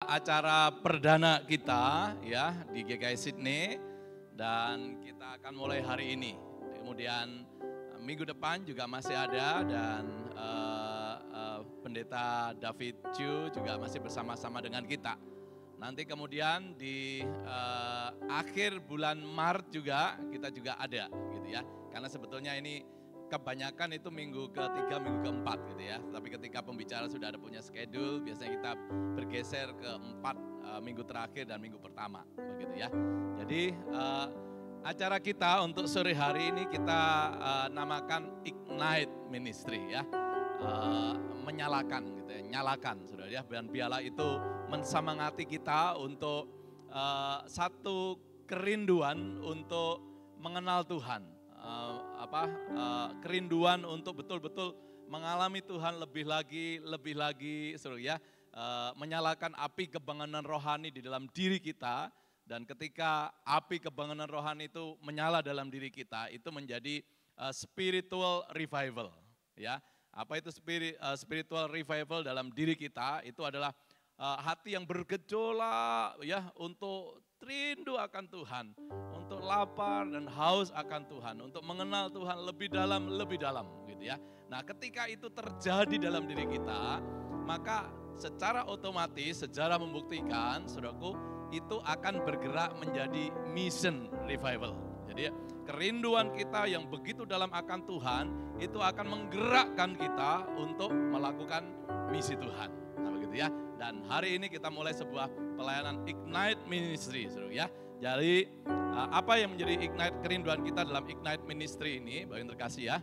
acara perdana kita ya di GKI Sydney dan kita akan mulai hari ini. Kemudian minggu depan juga masih ada dan Pendeta David Chu juga masih bersama-sama dengan kita. Nanti kemudian di akhir bulan Maret juga kita juga ada gitu ya. Karena sebetulnya ini kebanyakan itu minggu ketiga, minggu keempat gitu ya. Tapi ketika pembicara sudah ada punya schedule, biasanya kita bergeser ke 4 minggu terakhir dan minggu pertama begitu ya. Jadi acara kita untuk sore hari ini kita namakan Ignite Ministry ya. Menyalakan gitu ya, nyalakan saudara ya. Dan biarlah itu mensemangati kita untuk satu kerinduan untuk mengenal Tuhan. Kerinduan untuk betul-betul mengalami Tuhan lebih lagi saudara ya. Menyalakan api kebangunan rohani di dalam diri kita. Dan ketika api kebangunan rohani itu menyala dalam diri kita, itu menjadi spiritual revival ya. Apa itu spiritual revival dalam diri kita? Itu adalah hati yang bergejolak ya untuk rindu akan Tuhan, untuk lapar dan haus akan Tuhan, untuk mengenal Tuhan lebih dalam gitu ya. Nah, ketika itu terjadi dalam diri kita, maka secara otomatis sejarah membuktikan, saudaraku, itu akan bergerak menjadi mission revival. Jadi kerinduan kita yang begitu dalam akan Tuhan itu akan menggerakkan kita untuk melakukan misi Tuhan. Nah, begitu ya. Dan hari ini kita mulai sebuah pelayanan Ignite Ministry, saudara ya. Jadi apa yang menjadi Ignite kerinduan kita dalam Ignite Ministry ini, Bapak yang terkasih ya.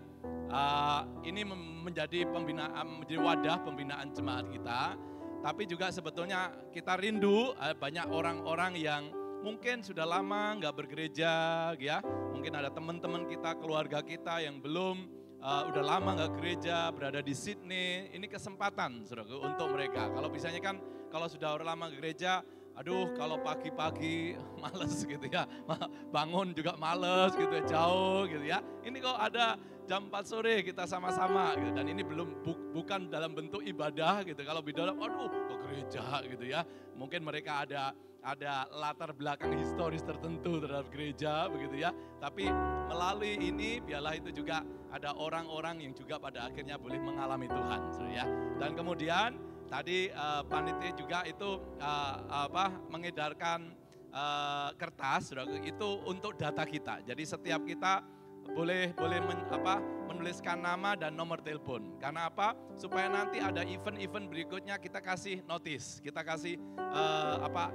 Ini menjadi pembinaan, menjadi wadah pembinaan jemaat kita. Tapi juga sebetulnya kita rindu banyak orang-orang yang mungkin sudah lama nggak bergereja, ya. Mungkin ada teman-teman kita, keluarga kita yang belum udah lama nggak gereja, berada di Sydney. Ini kesempatan, saudara, untuk mereka. Kalau misalnya kan, kalau sudah orang lama gereja, aduh kalau pagi-pagi males gitu ya, bangun juga males gitu ya, jauh gitu ya. Ini kok ada jam 4 sore kita sama-sama gitu, dan ini bukan dalam bentuk ibadah gitu. Kalau bicara, aduh ke gereja gitu ya. Mungkin mereka ada latar belakang historis tertentu terhadap gereja begitu ya. Tapi melalui ini biarlah itu juga ada orang-orang yang juga pada akhirnya boleh mengalami Tuhan, ya. Dan kemudian tadi panitia juga itu mengedarkan kertas itu untuk data kita. Jadi setiap kita boleh menuliskan nama dan nomor telepon. Karena apa? Supaya nanti ada event-event berikutnya kita kasih notice, kita kasih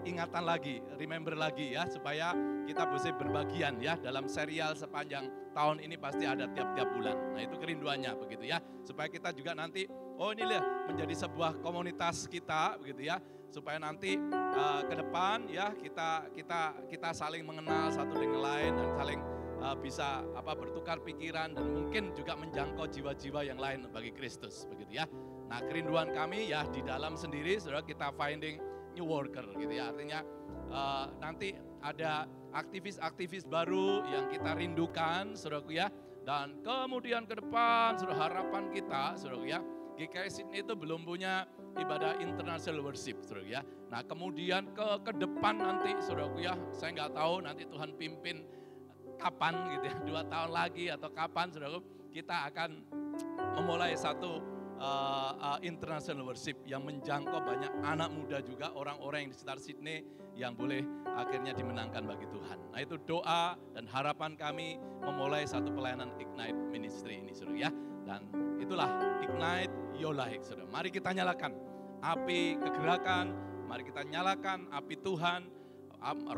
ingatan lagi, remember lagi ya, supaya kita bisa berbagian ya dalam serial sepanjang tahun ini pasti ada tiap-tiap bulan. Nah, itu kerinduannya begitu ya. Supaya kita juga nanti ini lihat menjadi sebuah komunitas kita begitu ya. Supaya nanti ke depan ya kita saling mengenal satu dengan lain dan saling bisa bertukar pikiran dan mungkin juga menjangkau jiwa-jiwa yang lain bagi Kristus begitu ya. Nah, kerinduan kami ya di dalam sendiri saudara, kita finding new worker gitu ya. Artinya nanti ada aktivis-aktivis baru yang kita rindukan saudaraku ya. Dan kemudian ke depan saudara, harapan kita saudaraku ya, GKI Sydney itu belum punya ibadah international worship saudaraku ya. Nah, kemudian ke depan nanti saudaraku ya, saya nggak tahu nanti Tuhan pimpin kapan gitu ya, 2 tahun lagi atau kapan saudaraku, kita akan memulai satu international worship yang menjangkau banyak anak muda juga, orang-orang yang di sekitar Sydney yang boleh akhirnya dimenangkan bagi Tuhan. Nah, itu doa dan harapan kami memulai satu pelayanan Ignite Ministry ini saudara ya. Dan itulah Ignite Your Life saudara. Mari kita nyalakan api kegerakan, mari kita nyalakan api Tuhan,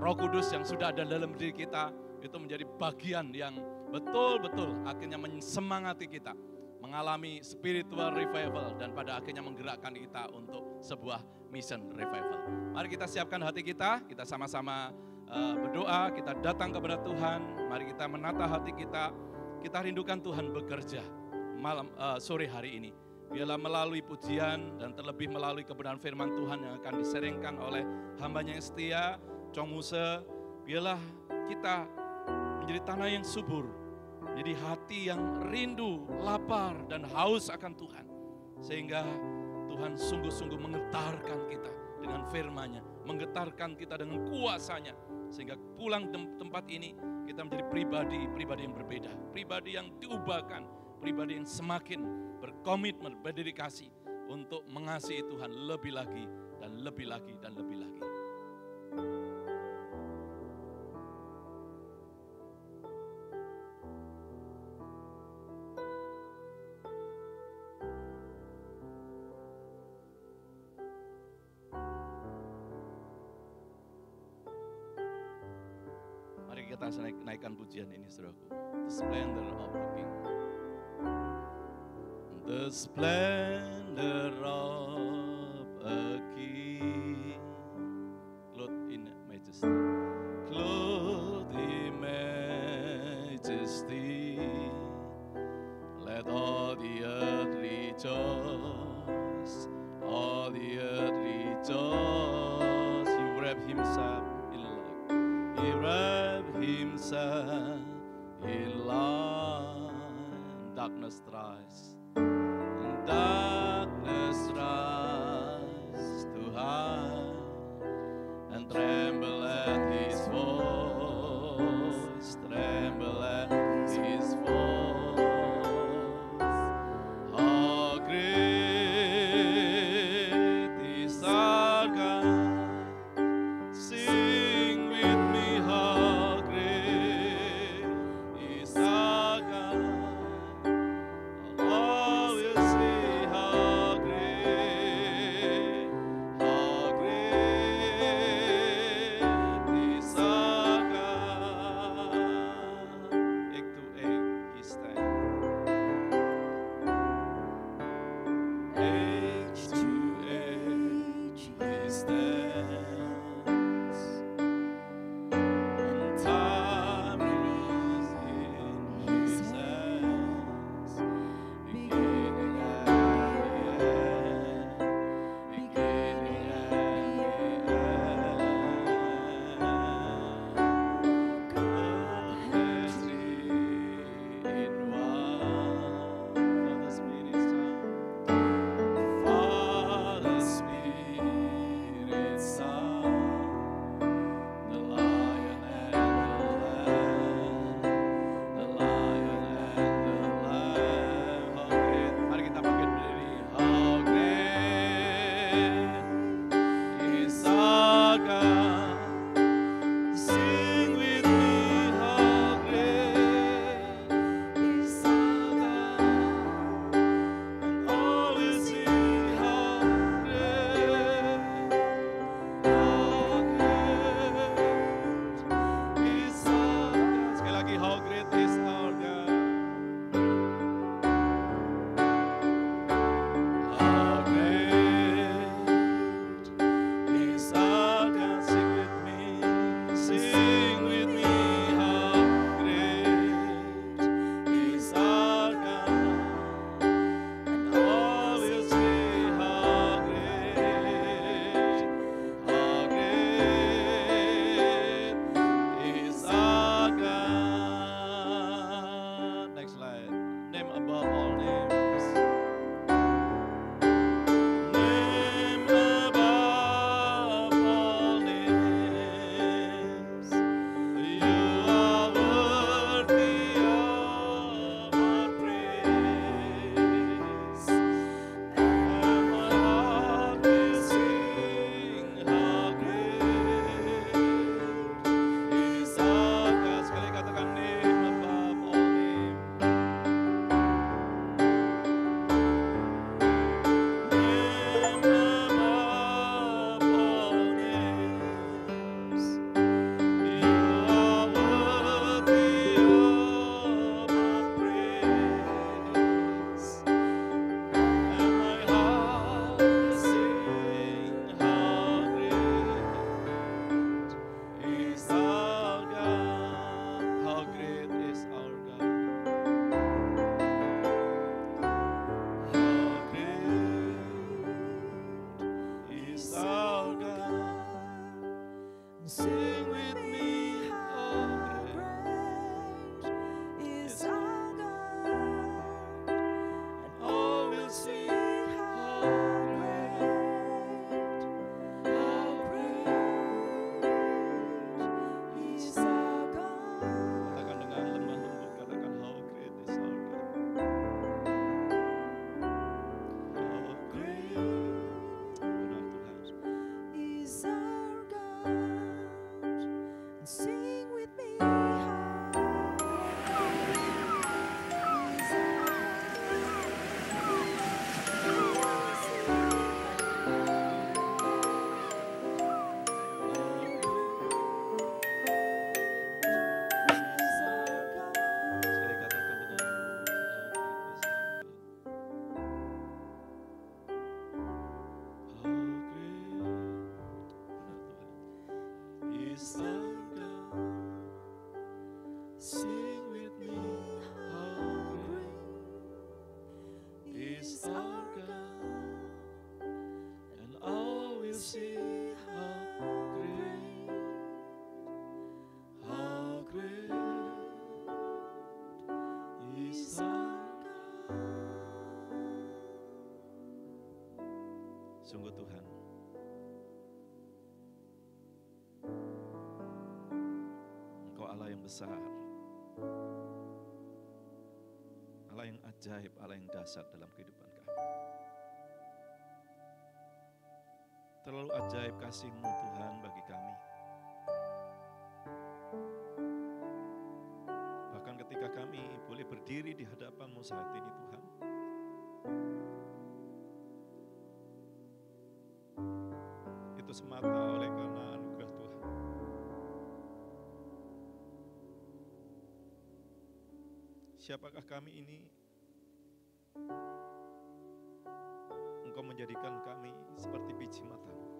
Roh Kudus yang sudah ada dalam diri kita. Itu menjadi bagian yang betul-betul akhirnya mensemangati kita mengalami spiritual revival dan pada akhirnya menggerakkan kita untuk sebuah mission revival. Mari kita siapkan hati kita sama-sama berdoa, kita datang kepada Tuhan, mari kita menata hati kita rindukan Tuhan bekerja sore hari ini. Biarlah melalui pujian dan terlebih melalui kebenaran firman Tuhan yang akan diseringkan oleh hambanya yang setia, Chong Muse, biarlah kita menjadi tanah yang subur, jadi hati yang rindu, lapar dan haus akan Tuhan. Sehingga Tuhan sungguh-sungguh menggetarkan kita dengan firman-Nya, menggetarkan kita dengan kuasa-Nya, sehingga pulang tempat ini kita menjadi pribadi yang berbeda, pribadi yang diubahkan, pribadi yang semakin berkomitmen, berdedikasi untuk mengasihi Tuhan lebih lagi dan lebih lagi dan lebih lagi. Mari kita naikkan pujian ini, saudaraku. The splendor of the King. The splendor of a King, clothed in majesty, clothed in majesty. Let all the earth rejoice, all the earth rejoice. He wrapped himself in light, he wrapped himself in light. Darkness tries. Darkness rise to hide and tremble at his voice, tremble at his voice. How great is our God, sing with me, how great is our God. is our God. Sing with me, how great is our God, and all will see how great is our God. Sungguh Tuhan, Engkau Allah yang besar, Allah yang ajaib, Allah yang dahsyat dalam kehidupan kami. Terlalu ajaib kasih-Mu Tuhan bagi kami. Bahkan ketika kami boleh berdiri di hadapan-Mu saat ini Tuhan, itu semata oleh karena anugerah Tuhan. Siapakah kami ini? Engkau menjadikan kami seperti biji mata-Mu.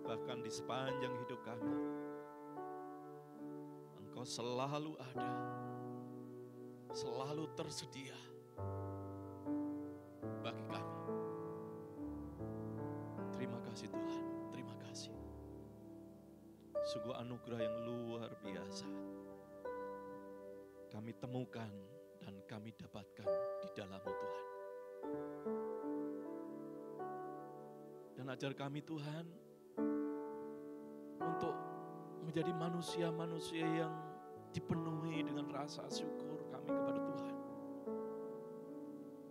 Bahkan di sepanjang hidup kami, Engkau selalu ada, selalu tersedia bagi kami. Terima kasih Tuhan, terima kasih. Sungguh anugerah yang luar biasa kami temukan dan kami dapatkan di dalam-Mu Tuhan. Dan ajar kami Tuhan untuk menjadi manusia-manusia yang dipenuhi dengan rasa syukur kami kepada Tuhan.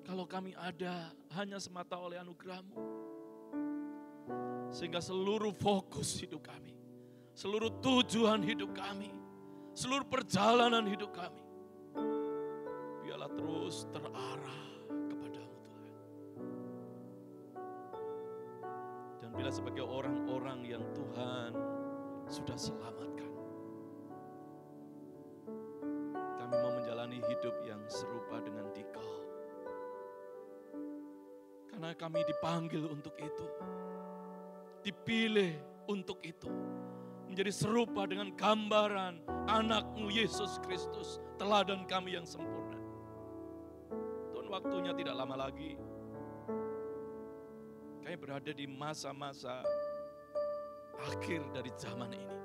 Kalau kami ada hanya semata oleh anugerah-Mu, sehingga seluruh fokus hidup kami, seluruh tujuan hidup kami, seluruh perjalanan hidup kami, biarlah terus terarah kepada-Mu Tuhan. Dan bila sebagai orang-orang yang Tuhan sudah selamatkan, kami mau menjalani hidup yang serupa dengan Dikau. Karena kami dipanggil untuk itu, dipilih untuk itu, menjadi serupa dengan gambaran anak-Mu Yesus Kristus, teladan kami yang sempurna. Tuhan, waktunya tidak lama lagi. Kami berada di masa-masa akhir dari zaman ini.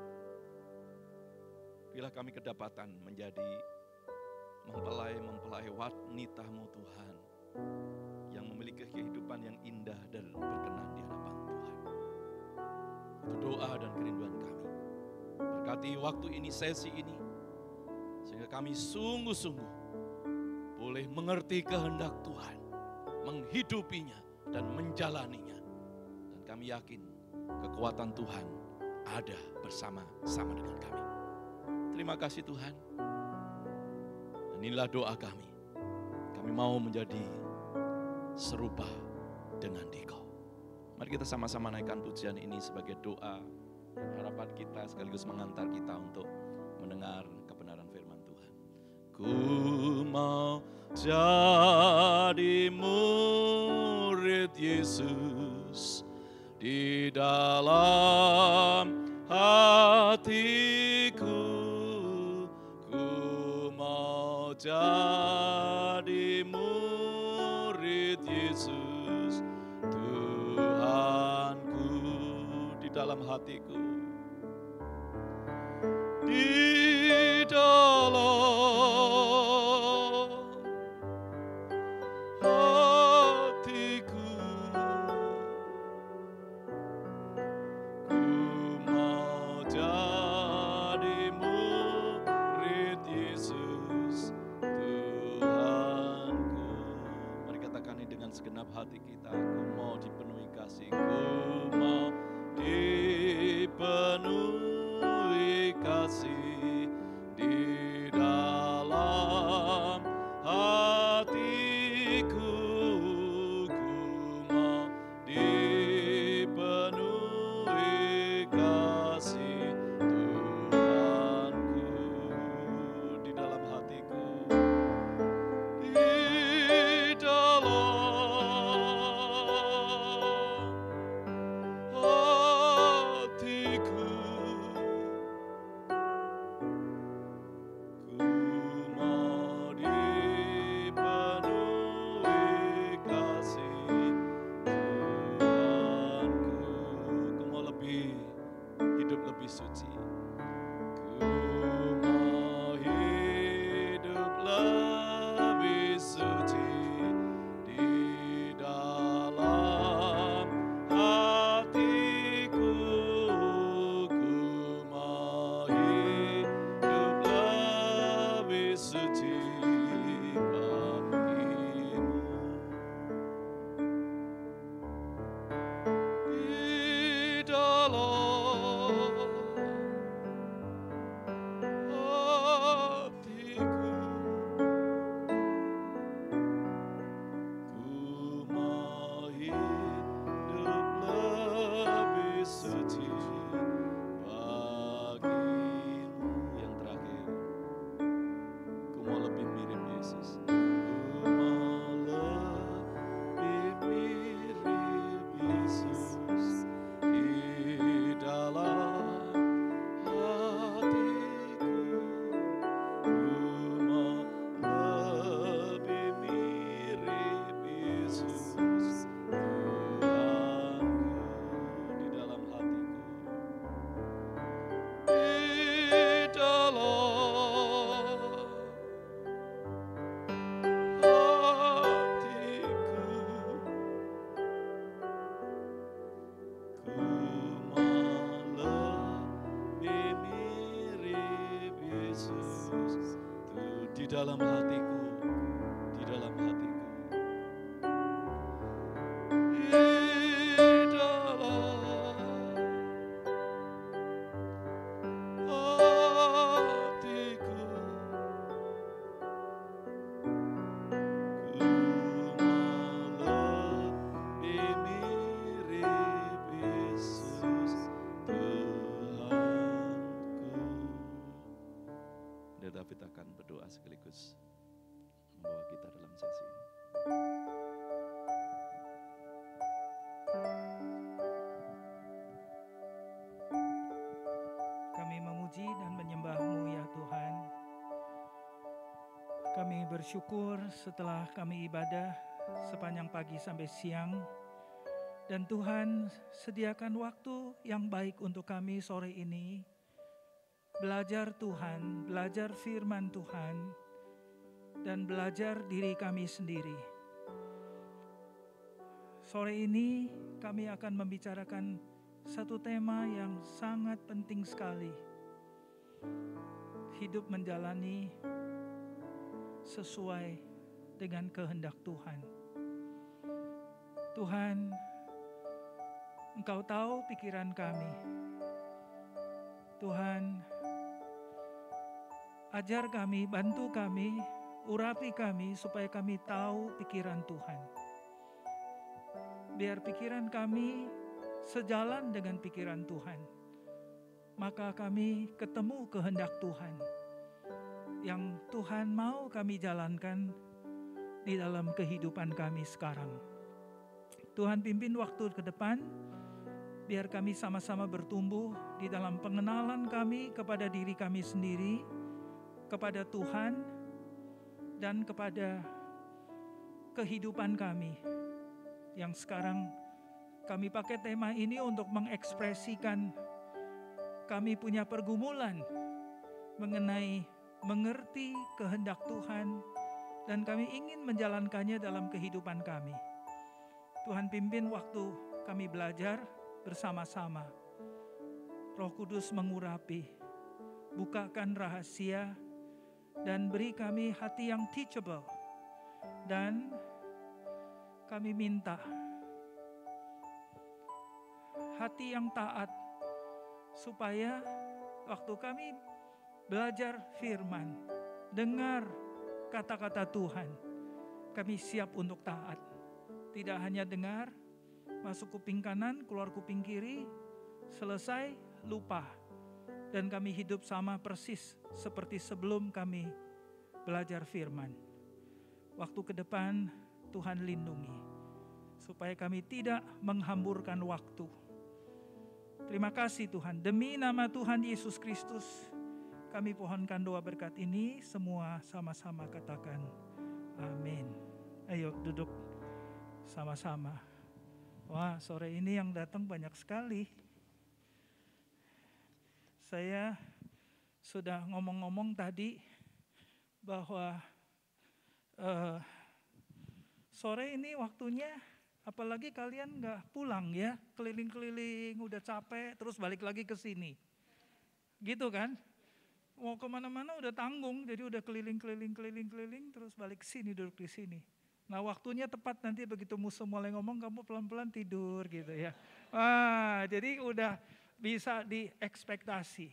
Bila kami kedapatan menjadi mempelai-mempelai wanita-Mu Tuhan, yang memiliki kehidupan yang indah dan berkenan di hadapan Tuhan. Itu doa dan kerinduan kami. Berkati waktu ini, sesi ini, sehingga kami sungguh-sungguh boleh mengerti kehendak Tuhan, menghidupinya dan menjalaninya. Dan kami yakin kekuatan Tuhan ada bersama-sama dengan kami. Terima kasih Tuhan. Dan inilah doa kami. Kami mau menjadi serupa dengan Dikau. Mari kita sama-sama naikkan pujian ini sebagai doa dan harapan kita sekaligus mengantar kita untuk mendengar kebenaran firman Tuhan. Ku mau jadi murid Yesus di dalam hatiku. Ku mau jadi murid Yesus Tuhanku di dalam hatiku. Di dalam hatiku, ku mau jadi murid Yesus Tuhanku. Mari katakan ini dengan segenap hati kita. Ku mau dipenuhi kasih, ku mau dipenuhi dalam hatiku, di dalam hatiku. David akan berdoa sekaligus membawa kita dalam sesi ini. Kami memuji dan menyembah-Mu ya Tuhan. Kami bersyukur setelah kami ibadah sepanjang pagi sampai siang. Dan Tuhan sediakan waktu yang baik untuk kami sore ini. Belajar Tuhan, belajar firman Tuhan, dan belajar diri kami sendiri. Sore ini kami akan membicarakan satu tema yang sangat penting sekali. Hidup menjalani sesuai dengan kehendak Tuhan. Tuhan, Engkau tahu pikiran kami. Tuhan, ajar kami, bantu kami, urapi kami supaya kami tahu pikiran Tuhan. Biar pikiran kami sejalan dengan pikiran Tuhan. Maka kami ketemu kehendak Tuhan. Yang Tuhan mau kami jalankan di dalam kehidupan kami sekarang. Tuhan pimpin waktu ke depan, biar kami sama-sama bertumbuh di dalam pengenalan kami kepada diri kami sendiri, kepada Tuhan, dan kepada kehidupan kami. Yang sekarang kami pakai tema ini untuk mengekspresikan kami punya pergumulan mengenai mengerti kehendak Tuhan, dan kami ingin menjalankannya dalam kehidupan kami. Tuhan pimpin waktu kami belajar bersama-sama. Roh Kudus mengurapi, bukakan rahasia, dan beri kami hati yang teachable. Dan kami minta hati yang taat, supaya waktu kami belajar firman, dengar kata-kata Tuhan, kami siap untuk taat. Tidak hanya dengar, masuk kuping kanan, keluar kuping kiri, selesai, lupa. Dan kami hidup sama persis seperti sebelum kami belajar firman. Waktu ke depan Tuhan lindungi, supaya kami tidak menghamburkan waktu. Terima kasih Tuhan, demi nama Tuhan Yesus Kristus, kami pohonkan doa berkat ini, semua sama-sama katakan amin. Ayo duduk sama-sama. Wah, sore ini yang datang banyak sekali. Saya sudah ngomong-ngomong tadi bahwa sore ini waktunya, apalagi kalian gak pulang ya, keliling-keliling, udah capek, terus balik lagi ke sini. Gitu kan? Mau kemana-mana udah tanggung, jadi udah keliling-keliling, terus balik ke sini, duduk di sini. Nah waktunya tepat nanti begitu musuh mulai ngomong, kamu pelan-pelan tidur gitu ya. Jadi udah bisa diekspektasi.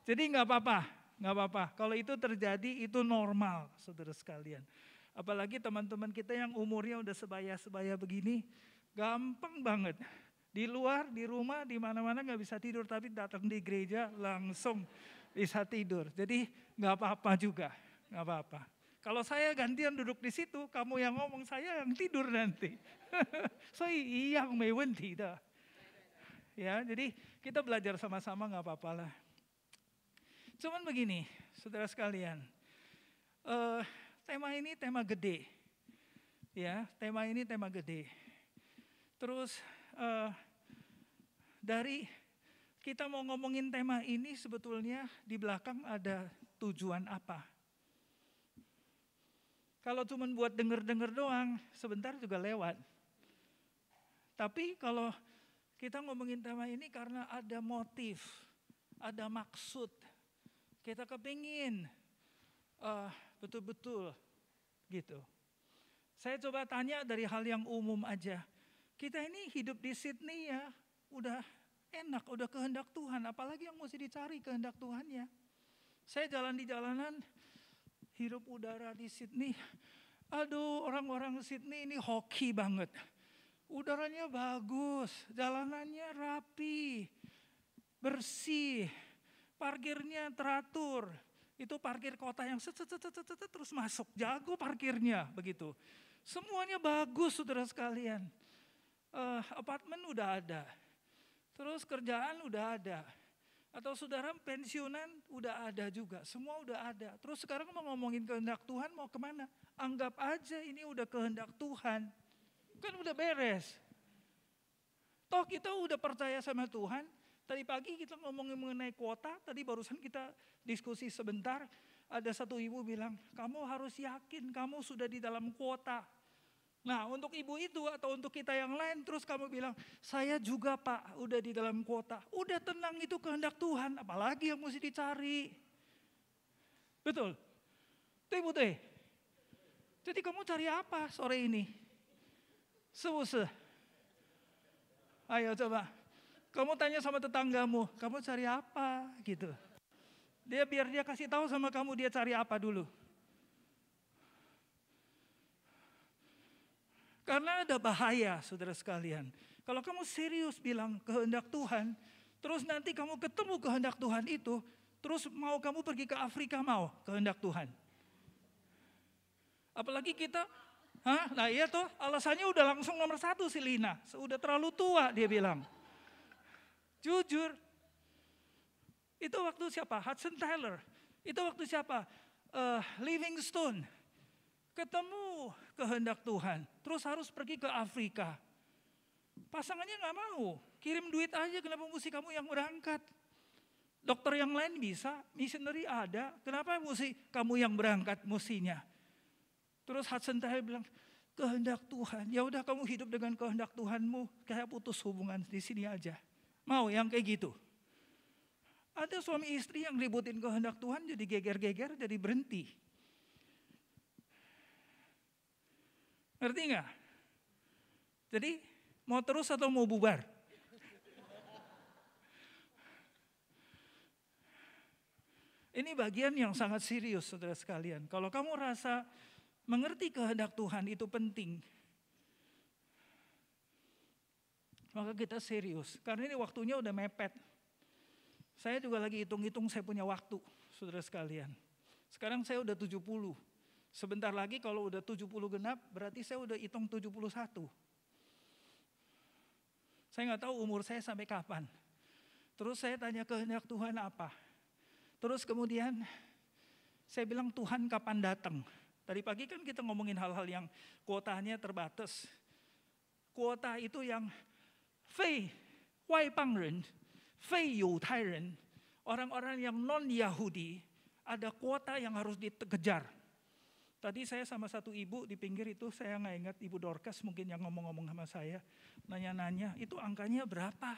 Jadi gak apa-apa. Kalau itu terjadi itu normal, saudara sekalian. Apalagi teman-teman kita yang umurnya udah sebaya-sebaya begini, gampang banget. Di luar, di rumah, di mana-mana gak bisa tidur, tapi datang di gereja langsung bisa tidur. Jadi gak apa-apa juga, gak apa-apa. Kalau saya gantian duduk di situ, kamu yang ngomong, saya yang tidur nanti. So iya, may wenti dah. Ya, jadi kita belajar sama-sama gak apa-apa lah. Cuman begini, saudara sekalian, tema ini tema gede. Ya, tema ini tema gede. Terus dari kita mau ngomongin tema ini sebetulnya di belakang ada tujuan apa. Kalau cuma buat denger-denger doang, sebentar juga lewat. Tapi kalau kita ngomongin tema ini karena ada motif, ada maksud. Kita kepingin betul-betul gitu. Saya coba tanya dari hal yang umum aja. Kita ini hidup di Sydney ya, udah enak, udah kehendak Tuhan. Apalagi yang mesti dicari kehendak Tuhannya. Saya jalan di jalanan, hirup udara di Sydney. Aduh, orang-orang Sydney ini hoki banget. Udaranya bagus, jalanannya rapi, bersih, parkirnya teratur. Itu parkir kota yang terus masuk, jago parkirnya begitu. Semuanya bagus saudara sekalian. Apartemen udah ada, terus kerjaan udah ada. Atau saudara pensiunan udah ada juga, semua udah ada. Terus sekarang mau ngomongin kehendak Tuhan mau kemana? Anggap aja ini udah kehendak Tuhan, kan udah beres. Toh kita udah percaya sama Tuhan. Tadi pagi kita ngomongin mengenai kuota, tadi barusan kita diskusi sebentar. Ada satu ibu bilang, kamu harus yakin kamu sudah di dalam kuota. Nah untuk ibu itu atau untuk kita yang lain terus kamu bilang, saya juga Pak udah di dalam kuota. Udah tenang, itu kehendak Tuhan, apalagi yang mesti dicari. Betul? Tuh ibu teh. Jadi kamu cari apa sore ini? Sewuse. Ayo coba. Kamu tanya sama tetanggamu, kamu cari apa gitu. Biar dia kasih tahu sama kamu dia cari apa dulu. Karena ada bahaya saudara sekalian. Kalau kamu serius bilang kehendak Tuhan, terus nanti kamu ketemu kehendak Tuhan itu, terus mau kamu pergi ke Afrika mau kehendak Tuhan. Apalagi kita, nah iya toh alasannya udah langsung nomor 1 si Lina. Udah terlalu tua dia bilang. Jujur. Itu waktu siapa? Hudson Taylor. Itu waktu siapa? Livingstone. Ketemu kehendak Tuhan, terus harus pergi ke Afrika. Pasangannya gak mau, kirim duit aja, kenapa mesti kamu yang berangkat? Dokter yang lain bisa, missionary ada, kenapa mesti kamu yang berangkat mestinya? Terus Hudson Taylor bilang, kehendak Tuhan, ya udah kamu hidup dengan kehendak Tuhanmu, kayak putus hubungan di sini aja. Mau yang kayak gitu? Ada suami istri yang ributin kehendak Tuhan jadi geger-geger, jadi berhenti. Ngerti nggak? Jadi mau terus atau mau bubar? Ini bagian yang sangat serius saudara sekalian. Kalau kamu rasa mengerti kehendak Tuhan itu penting, maka kita serius. Karena ini waktunya udah mepet. Saya juga lagi hitung-hitung saya punya waktu saudara sekalian. Sekarang saya udah 70. Sebentar lagi kalau udah 70 genap, berarti saya udah hitung 71. Saya nggak tahu umur saya sampai kapan. Terus saya tanya kehendak Tuhan apa. Terus kemudian saya bilang Tuhan kapan datang. Tadi pagi kan kita ngomongin hal-hal yang kuotanya terbatas. Kuota itu yang Fei Wai Bang Ren, Fei Yutai Ren, orang-orang yang non-Yahudi, ada kuota yang harus dikejar. Tadi saya sama satu ibu di pinggir itu, saya nggak ingat Ibu Dorcas mungkin yang ngomong-ngomong sama saya. Nanya-nanya, itu angkanya berapa?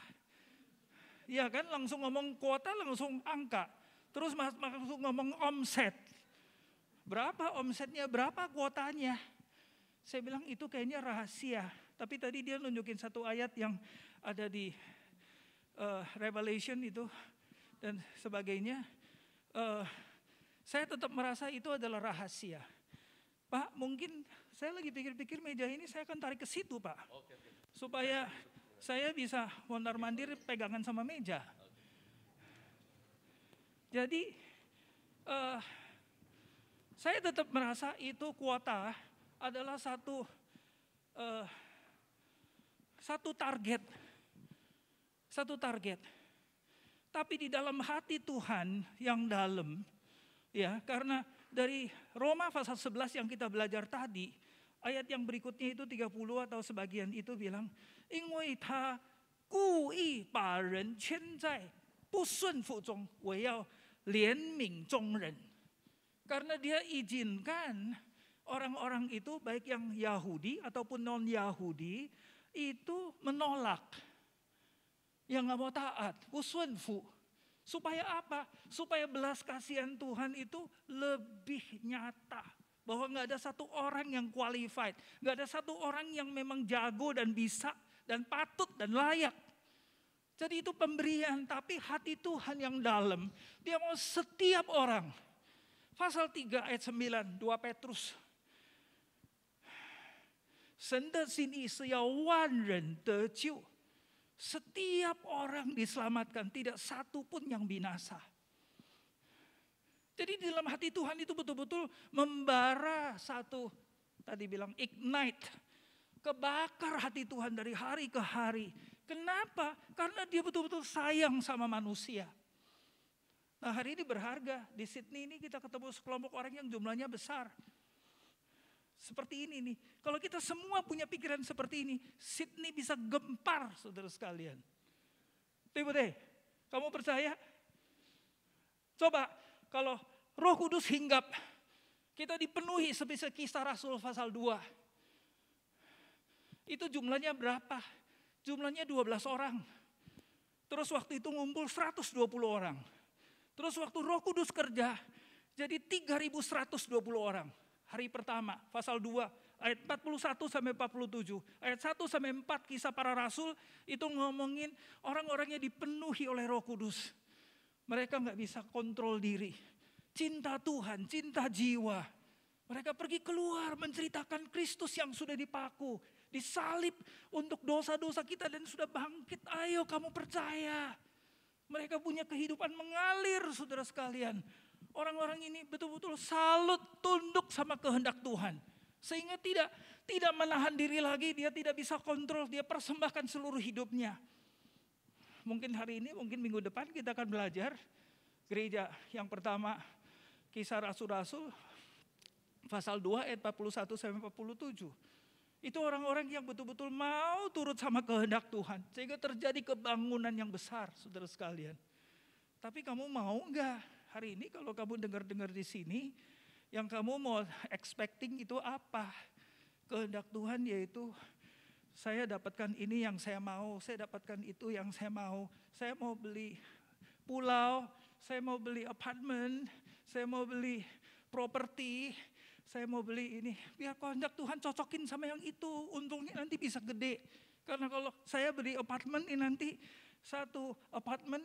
Iya kan langsung ngomong kuota langsung angka. Terus langsung ngomong omset. Berapa omsetnya, berapa kuotanya? Saya bilang itu kayaknya rahasia. Tapi tadi dia nunjukin satu ayat yang ada di Revelation itu dan sebagainya. Saya tetap merasa itu adalah rahasia. Pak, mungkin saya lagi pikir-pikir meja ini saya akan tarik ke situ, Pak. Supaya saya bisa mondar-mandir pegangan sama meja. Jadi, saya tetap merasa itu kuota adalah satu target. Satu target. Tapi di dalam hati Tuhan yang dalam, ya, karena dari Roma pasal 11 yang kita belajar tadi, ayat yang berikutnya itu 30 atau sebagian itu bilang, 因为他故意把人圈在不顺服中，我要怜悯众人. Karena dia izinkan orang-orang itu baik yang Yahudi ataupun non-Yahudi itu menolak. Yang gak mau taat, 不顺服. Supaya apa? Supaya belas kasihan Tuhan itu lebih nyata. Bahwa gak ada satu orang yang qualified. Gak ada satu orang yang memang jago dan bisa dan patut dan layak. Jadi itu pemberian, tapi hati Tuhan yang dalam. Dia mau setiap orang. Pasal 3 ayat 9, 2 Petrus. 神的心意是要万人得救. Setiap orang diselamatkan, tidak satu pun yang binasa. Jadi dalam hati Tuhan itu betul-betul membara satu, tadi bilang ignite, kebakar hati Tuhan dari hari ke hari. Kenapa? Karena dia betul-betul sayang sama manusia. Nah hari ini berharga, di Sydney ini kita ketemu sekelompok orang yang jumlahnya besar. Seperti ini nih, kalau kita semua punya pikiran seperti ini, Sydney bisa gempar saudara sekalian. Timothy, kamu percaya? Coba kalau Roh Kudus hinggap, kita dipenuhi seperti Kisah Rasul pasal 2. Itu jumlahnya berapa? Jumlahnya 12 orang. Terus waktu itu ngumpul 120 orang. Terus waktu Roh Kudus kerja, jadi 3.120 orang. Hari pertama, pasal 2, ayat 41 sampai 47. Ayat 1 sampai 4 Kisah Para Rasul itu ngomongin orang-orangnya dipenuhi oleh Roh Kudus. Mereka gak bisa kontrol diri. Cinta Tuhan, cinta jiwa. Mereka pergi keluar menceritakan Kristus yang sudah dipaku. Disalib untuk dosa-dosa kita dan sudah bangkit. Ayo kamu percaya. Mereka punya kehidupan mengalir saudara sekalian. Orang-orang ini betul-betul salut, tunduk sama kehendak Tuhan. Sehingga tidak menahan diri lagi, dia tidak bisa kontrol, dia persembahkan seluruh hidupnya. Mungkin hari ini, mungkin minggu depan kita akan belajar gereja yang pertama, Kisah Rasul-Rasul, pasal 2 ayat 41 sampai 47. Itu orang-orang yang betul-betul mau turut sama kehendak Tuhan. Sehingga terjadi kebangunan yang besar, saudara sekalian. Tapi kamu mau enggak? Hari ini kalau kamu dengar-dengar di sini, yang kamu mau expecting itu apa? Kehendak Tuhan yaitu saya dapatkan ini yang saya mau, saya dapatkan itu yang saya mau beli pulau, saya mau beli apartemen, saya mau beli properti, saya mau beli ini. Biar kehendak Tuhan cocokin sama yang itu, untungnya nanti bisa gede. Karena kalau saya beli apartemen ini nanti, satu apartemen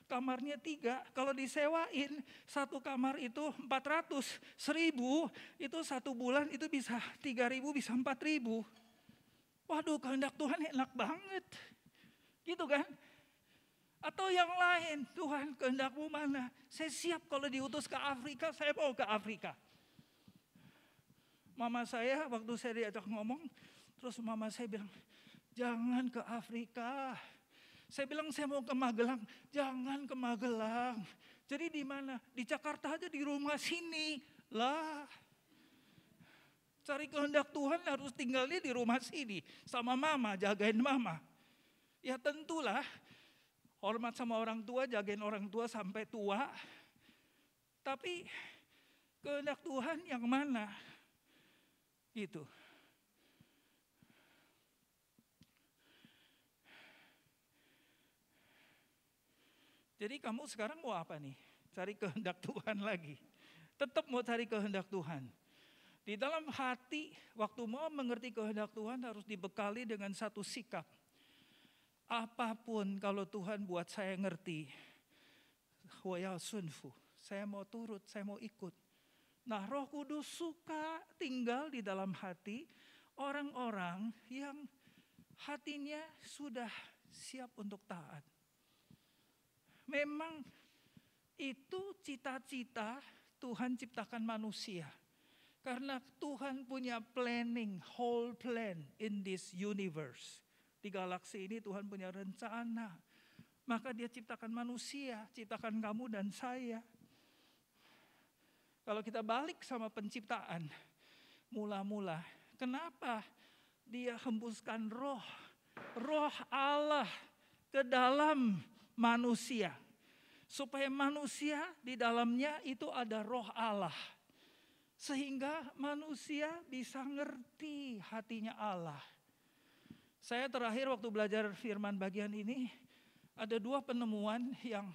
kamarnya 3, kalau disewain satu kamar itu 400, 1000, itu satu bulan itu bisa 3.000, bisa 4.000. Waduh, kehendak Tuhan enak banget. Gitu kan? Atau yang lain, Tuhan kehendakmu mana? Saya siap kalau diutus ke Afrika, saya mau ke Afrika. Mama saya waktu saya diajak ngomong, terus mama saya bilang, jangan ke Afrika. Saya bilang saya mau ke Magelang, jangan ke Magelang. Jadi di mana? Di Jakarta aja, di rumah sini. Lah, cari kehendak Tuhan harus tinggalnya di rumah sini. Sama mama, jagain mama. Ya tentulah, hormat sama orang tua, jagain orang tua sampai tua. Tapi kehendak Tuhan yang mana? Gitu. Jadi kamu sekarang mau apa nih? Cari kehendak Tuhan lagi. Tetap mau cari kehendak Tuhan. Di dalam hati, waktu mau mengerti kehendak Tuhan harus dibekali dengan satu sikap. Apapun kalau Tuhan buat saya ngerti, saya mau turut, saya mau ikut. Nah, Roh Kudus suka tinggal di dalam hati orang-orang yang hatinya sudah siap untuk taat. Memang itu cita-cita Tuhan ciptakan manusia. Karena Tuhan punya planning, whole plan in this universe. Di galaksi ini Tuhan punya rencana. Maka dia ciptakan manusia, ciptakan kamu dan saya. Kalau kita balik sama penciptaan, mula-mula, kenapa dia hembuskan roh Allah ke dalam manusia, supaya manusia di dalamnya itu ada roh Allah, sehingga manusia bisa ngerti hatinya Allah. Saya terakhir waktu belajar firman bagian ini, ada 2 penemuan yang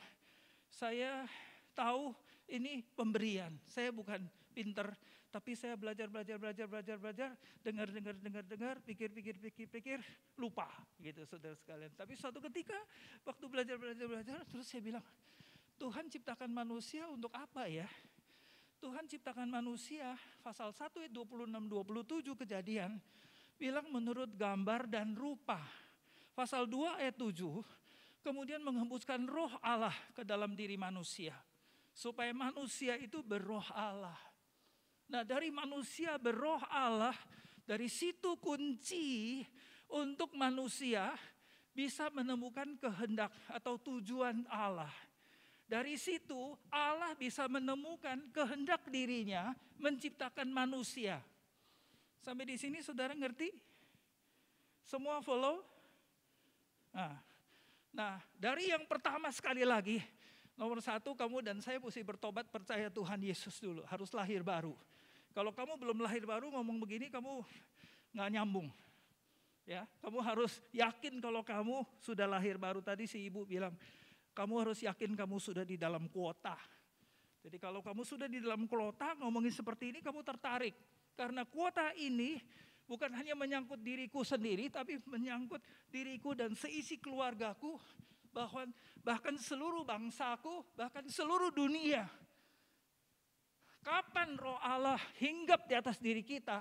Saya tahu ini pemberian. Saya bukan pinter, tapi saya belajar, dengar, pikir, lupa gitu saudara sekalian. Tapi suatu ketika waktu belajar, terus saya bilang, Tuhan ciptakan manusia untuk apa ya? Tuhan ciptakan manusia, pasal 1 ayat 26-27 Kejadian, bilang menurut gambar dan rupa. Pasal 2 ayat 7, kemudian menghembuskan roh Allah ke dalam diri manusia. Supaya manusia itu berroh Allah. Nah, dari manusia berroh Allah, dari situ kunci untuk manusia bisa menemukan kehendak atau tujuan Allah. Dari situ Allah bisa menemukan kehendak dirinya menciptakan manusia. Sampai di sini saudara ngerti? Semua follow? Nah, dari yang pertama sekali lagi, nomor 1, kamu dan saya mesti bertobat, percaya Tuhan Yesus dulu. Harus lahir baru. Kalau kamu belum lahir baru ngomong begini, kamu gak nyambung. Ya, kamu harus yakin kalau kamu sudah lahir baru. Tadi si ibu bilang, kamu harus yakin kamu sudah di dalam kuota. Jadi kalau kamu sudah di dalam kuota, ngomongin seperti ini kamu tertarik. Karena kuota ini bukan hanya menyangkut diriku sendiri, tapi menyangkut diriku dan seisi keluargaku, bahkan seluruh bangsaku, bahkan seluruh dunia. Kapan roh Allah hinggap di atas diri kita,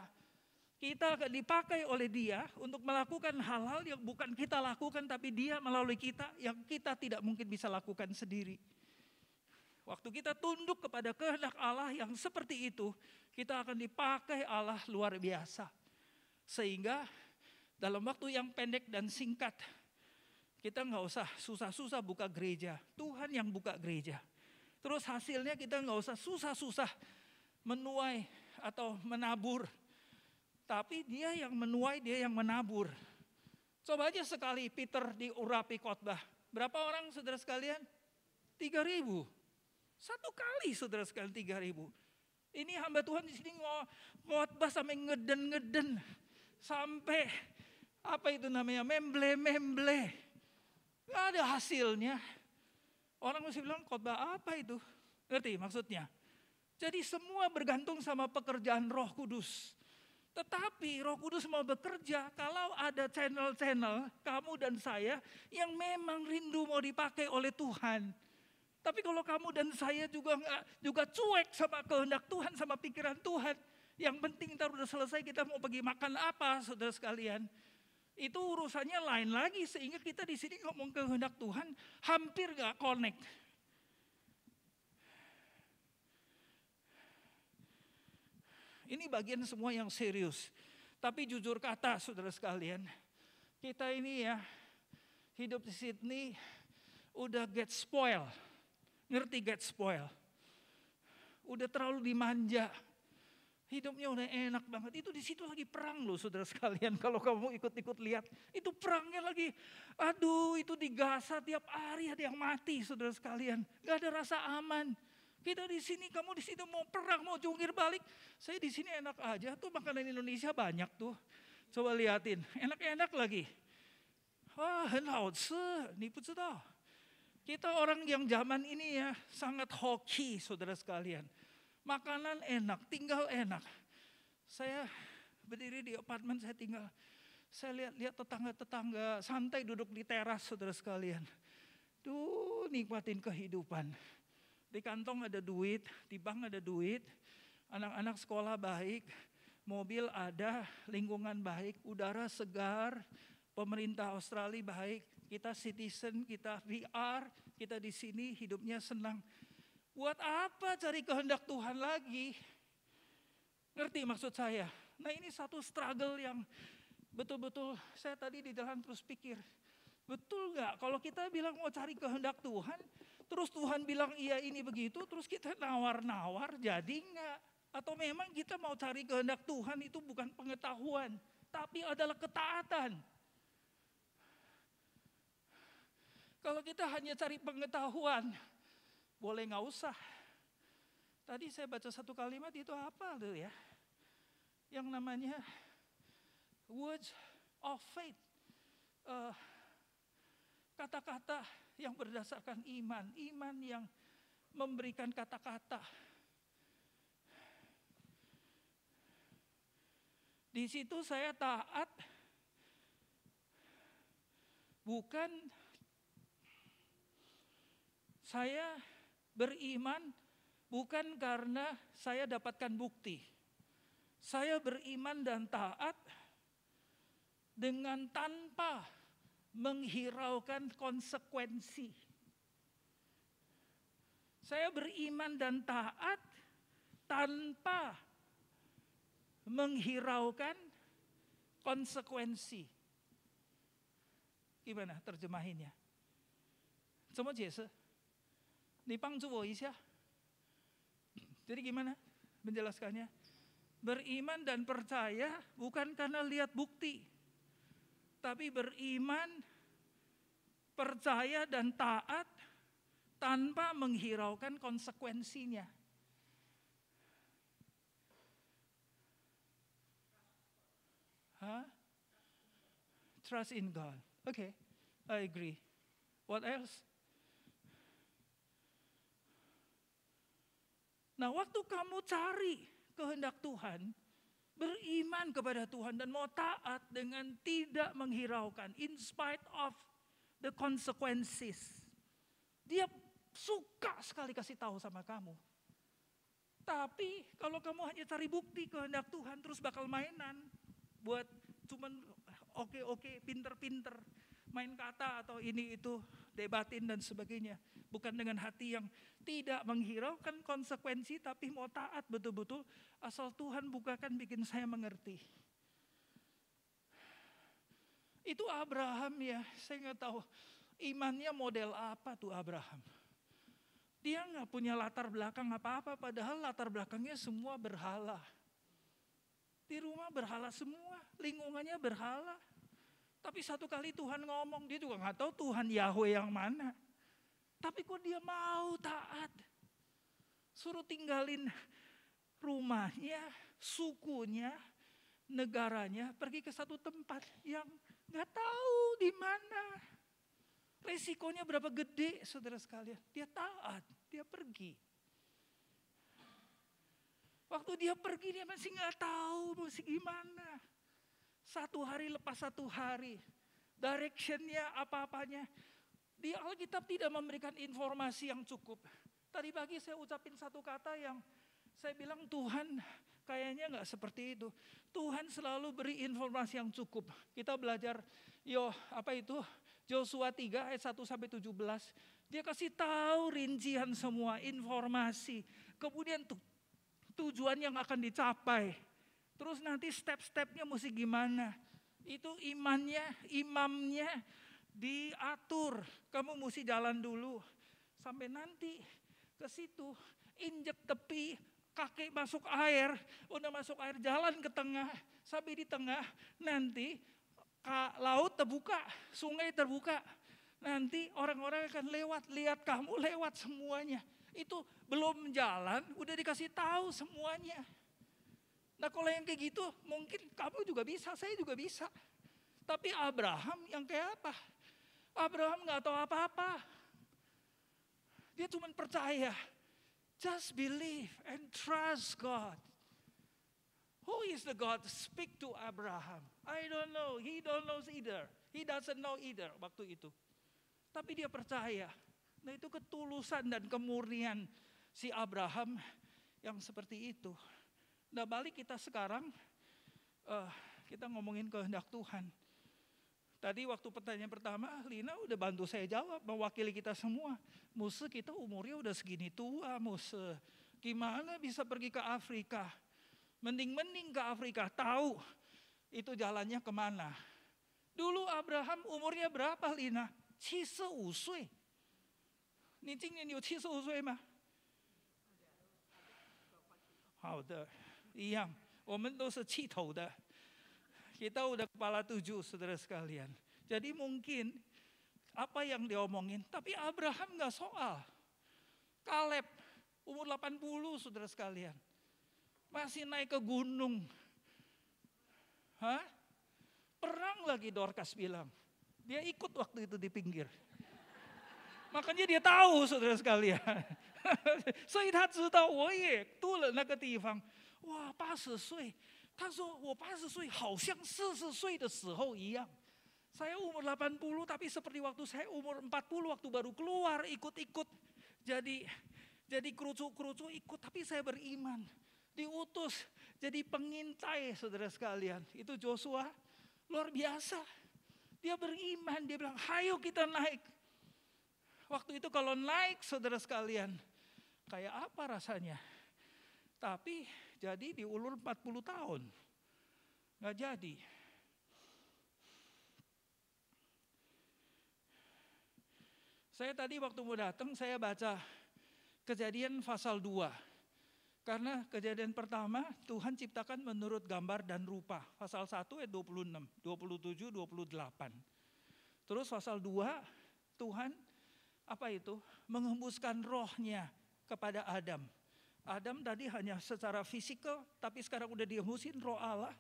kita akan dipakai oleh Dia untuk melakukan hal-hal yang bukan kita lakukan, tapi Dia melalui kita yang kita tidak mungkin bisa lakukan sendiri. Waktu kita tunduk kepada kehendak Allah yang seperti itu, kita akan dipakai Allah luar biasa. Sehingga dalam waktu yang pendek dan singkat, kita nggak usah susah-susah buka gereja. Tuhan yang buka gereja. Terus hasilnya kita nggak usah susah-susah menuai atau menabur. Tapi Dia yang menuai, Dia yang menabur. Coba aja sekali Peter diurapi khotbah. Berapa orang saudara sekalian? 3.000. Satu kali saudara sekalian 3.000. Ini hamba Tuhan di sini khotbah sampai ngeden-ngeden. Sampai apa itu namanya? Memble-memble. Gak ada hasilnya. Orang mesti bilang khotbah apa itu? Ngerti maksudnya? Jadi semua bergantung sama pekerjaan Roh Kudus. Tetapi Roh Kudus mau bekerja kalau ada channel-channel kamu dan saya yang memang rindu mau dipakai oleh Tuhan. Tapi kalau kamu dan saya juga cuek sama kehendak Tuhan, sama pikiran Tuhan, yang penting ntar udah selesai kita mau pergi makan apa, saudara sekalian. Itu urusannya lain lagi, sehingga kita di sini ngomong kehendak Tuhan hampir gak connect. Ini bagian semua yang serius. Tapi jujur kata saudara sekalian, kita ini ya hidup di Sydney udah get spoil. Ngerti get spoil? Udah terlalu dimanja. Hidupnya udah enak banget. Itu di situ lagi perang loh saudara sekalian. Kalau kamu ikut-ikut lihat, itu perangnya lagi. Aduh, itu di Gaza tiap hari ada yang mati saudara sekalian. Gak ada rasa aman. Kita di sini, kamu di situ mau perang, mau jungkir balik. Saya di sini enak aja tuh, makanan Indonesia banyak tuh. Coba liatin, enak-enak lagi. Wah, 很好吃，你不知道。Kita orang yang zaman ini ya sangat hoki saudara sekalian. Makanan enak, tinggal enak. Saya berdiri di apartemen, saya tinggal. Saya lihat tetangga-tetangga santai duduk di teras saudara sekalian. Duh, nikmatin kehidupan. Di kantong ada duit, di bank ada duit, anak-anak sekolah baik, mobil ada, lingkungan baik, udara segar, pemerintah Australia baik, kita citizen, kita VR, kita di sini hidupnya senang. Buat apa cari kehendak Tuhan lagi? Ngerti maksud saya? Nah ini satu struggle yang betul-betul saya tadi di jalan terus pikir. Betul gak kalau kita bilang mau cari kehendak Tuhan, terus Tuhan bilang iya ini begitu, terus kita nawar-nawar, jadi enggak? Atau memang kita mau cari kehendak Tuhan itu bukan pengetahuan, tapi adalah ketaatan. Kalau kita hanya cari pengetahuan, boleh nggak usah. Tadi saya baca satu kalimat itu apa tuh ya? Yang namanya words of faith. kata-kata yang berdasarkan iman. Iman yang memberikan kata-kata. Di situ saya taat, bukan saya beriman, bukan karena saya dapatkan bukti. Saya beriman dan taat dengan tanpa menghiraukan konsekuensi. Saya beriman dan taat tanpa menghiraukan konsekuensi. Gimana terjemahinnya? 怎么解释？你帮助我一下。Jadi gimana menjelaskannya? Beriman dan percaya bukan karena lihat bukti, tapi beriman, percaya dan taat tanpa menghiraukan konsekuensinya. Trust in God. Okay, I agree. What else? Nah, waktu kamu cari kehendak Tuhan, beriman kepada Tuhan dan mau taat dengan tidak menghiraukan, in spite of the consequences. Dia suka sekali kasih tahu sama kamu. Tapi kalau kamu hanya cari bukti kehendak Tuhan, terus bakal mainan. Buat cuman oke, pinter-pinter. Main kata atau ini itu, debatin dan sebagainya. Bukan dengan hati yang tidak menghiraukan konsekuensi, tapi mau taat betul-betul. Asal Tuhan bukakan bikin saya mengerti. Itu Abraham ya, saya nggak tahu imannya model apa tuh Abraham. Dia nggak punya latar belakang apa-apa, padahal latar belakangnya semua berhala. Di rumah berhala semua, lingkungannya berhala. Tapi satu kali Tuhan ngomong, dia juga nggak tahu Tuhan Yahweh yang mana. Tapi kok dia mau taat. Suruh tinggalin rumahnya, sukunya, negaranya, pergi ke satu tempat yang nggak tahu di mana. Resikonya berapa gede, saudara sekalian. Dia taat, dia pergi. Waktu dia pergi, dia masih nggak tahu masih gimana. Satu hari lepas satu hari, directionnya apa-apanya. Di Alkitab tidak memberikan informasi yang cukup. Tadi pagi saya ucapin satu kata yang saya bilang Tuhan kayaknya nggak seperti itu. Tuhan selalu beri informasi yang cukup. Kita belajar Yosua 3 ayat 1 sampai 17. Dia kasih tahu rincian semua informasi. Kemudian tujuan yang akan dicapai. Terus nanti step-stepnya mesti gimana. Itu imamnya diatur. Kamu mesti jalan dulu. Sampai nanti ke situ, injek tepi, kaki masuk air. Udah masuk air, jalan ke tengah. Sampai di tengah, nanti laut terbuka, sungai terbuka. Nanti orang-orang akan lewat, lihat kamu lewat semuanya. Itu belum jalan, udah dikasih tahu semuanya. Nah kalau yang kayak gitu, mungkin kamu juga bisa, saya juga bisa. Tapi Abraham yang kayak apa? Abraham gak tahu apa-apa. Dia cuma percaya. Just believe and trust God. Who is the God speak to Abraham? I don't know. He don't know either. He doesn't know either waktu itu. Tapi dia percaya. Nah itu ketulusan dan kemurnian si Abraham yang seperti itu. Nah balik kita sekarang, kita ngomongin kehendak Tuhan. Tadi waktu pertanyaan pertama, Lina udah bantu saya jawab, mewakili kita semua. Musuh kita umurnya udah segini tua, musuh. Gimana bisa pergi ke Afrika? Mending ke Afrika, tahu itu jalannya kemana. Dulu Abraham umurnya berapa Lina? 75岁. 你今年有75岁吗？好的，一样，我们都是气头的。Kita udah kepala 7 saudara sekalian. Jadi mungkin apa yang diomongin, tapi Abraham gak soal. Kaleb umur 80 saudara sekalian. Masih naik ke gunung. Perang lagi Dorcas bilang. Dia ikut waktu itu di pinggir. Makanya dia tahu, saudara sekalian. 所以他知道我也度了那个地方。哇，80岁，他说我80岁好像40岁的时候一样。Saya umur 80 tapi seperti waktu saya umur 40 waktu baru keluar ikut-ikut. Jadi kerucu-kerucu ikut, tapi saya beriman. Diutus jadi pengintai, saudara sekalian. Itu Joshua luar biasa. Dia beriman, dia bilang, "Hayo kita naik." Waktu itu kalau naik, saudara sekalian, kayak apa rasanya? Tapi jadi diulur 40 tahun. Nggak jadi. Saya tadi waktu mau datang, saya baca Kejadian pasal 2. Karena kejadian pertama, Tuhan ciptakan menurut gambar dan rupa. Pasal 1 ayat 26, 27, 28. Terus pasal 2, Tuhan menghembuskan rohnya kepada Adam. Adam tadi hanya secara fisikal, tapi sekarang udah dihembusin roh Allah.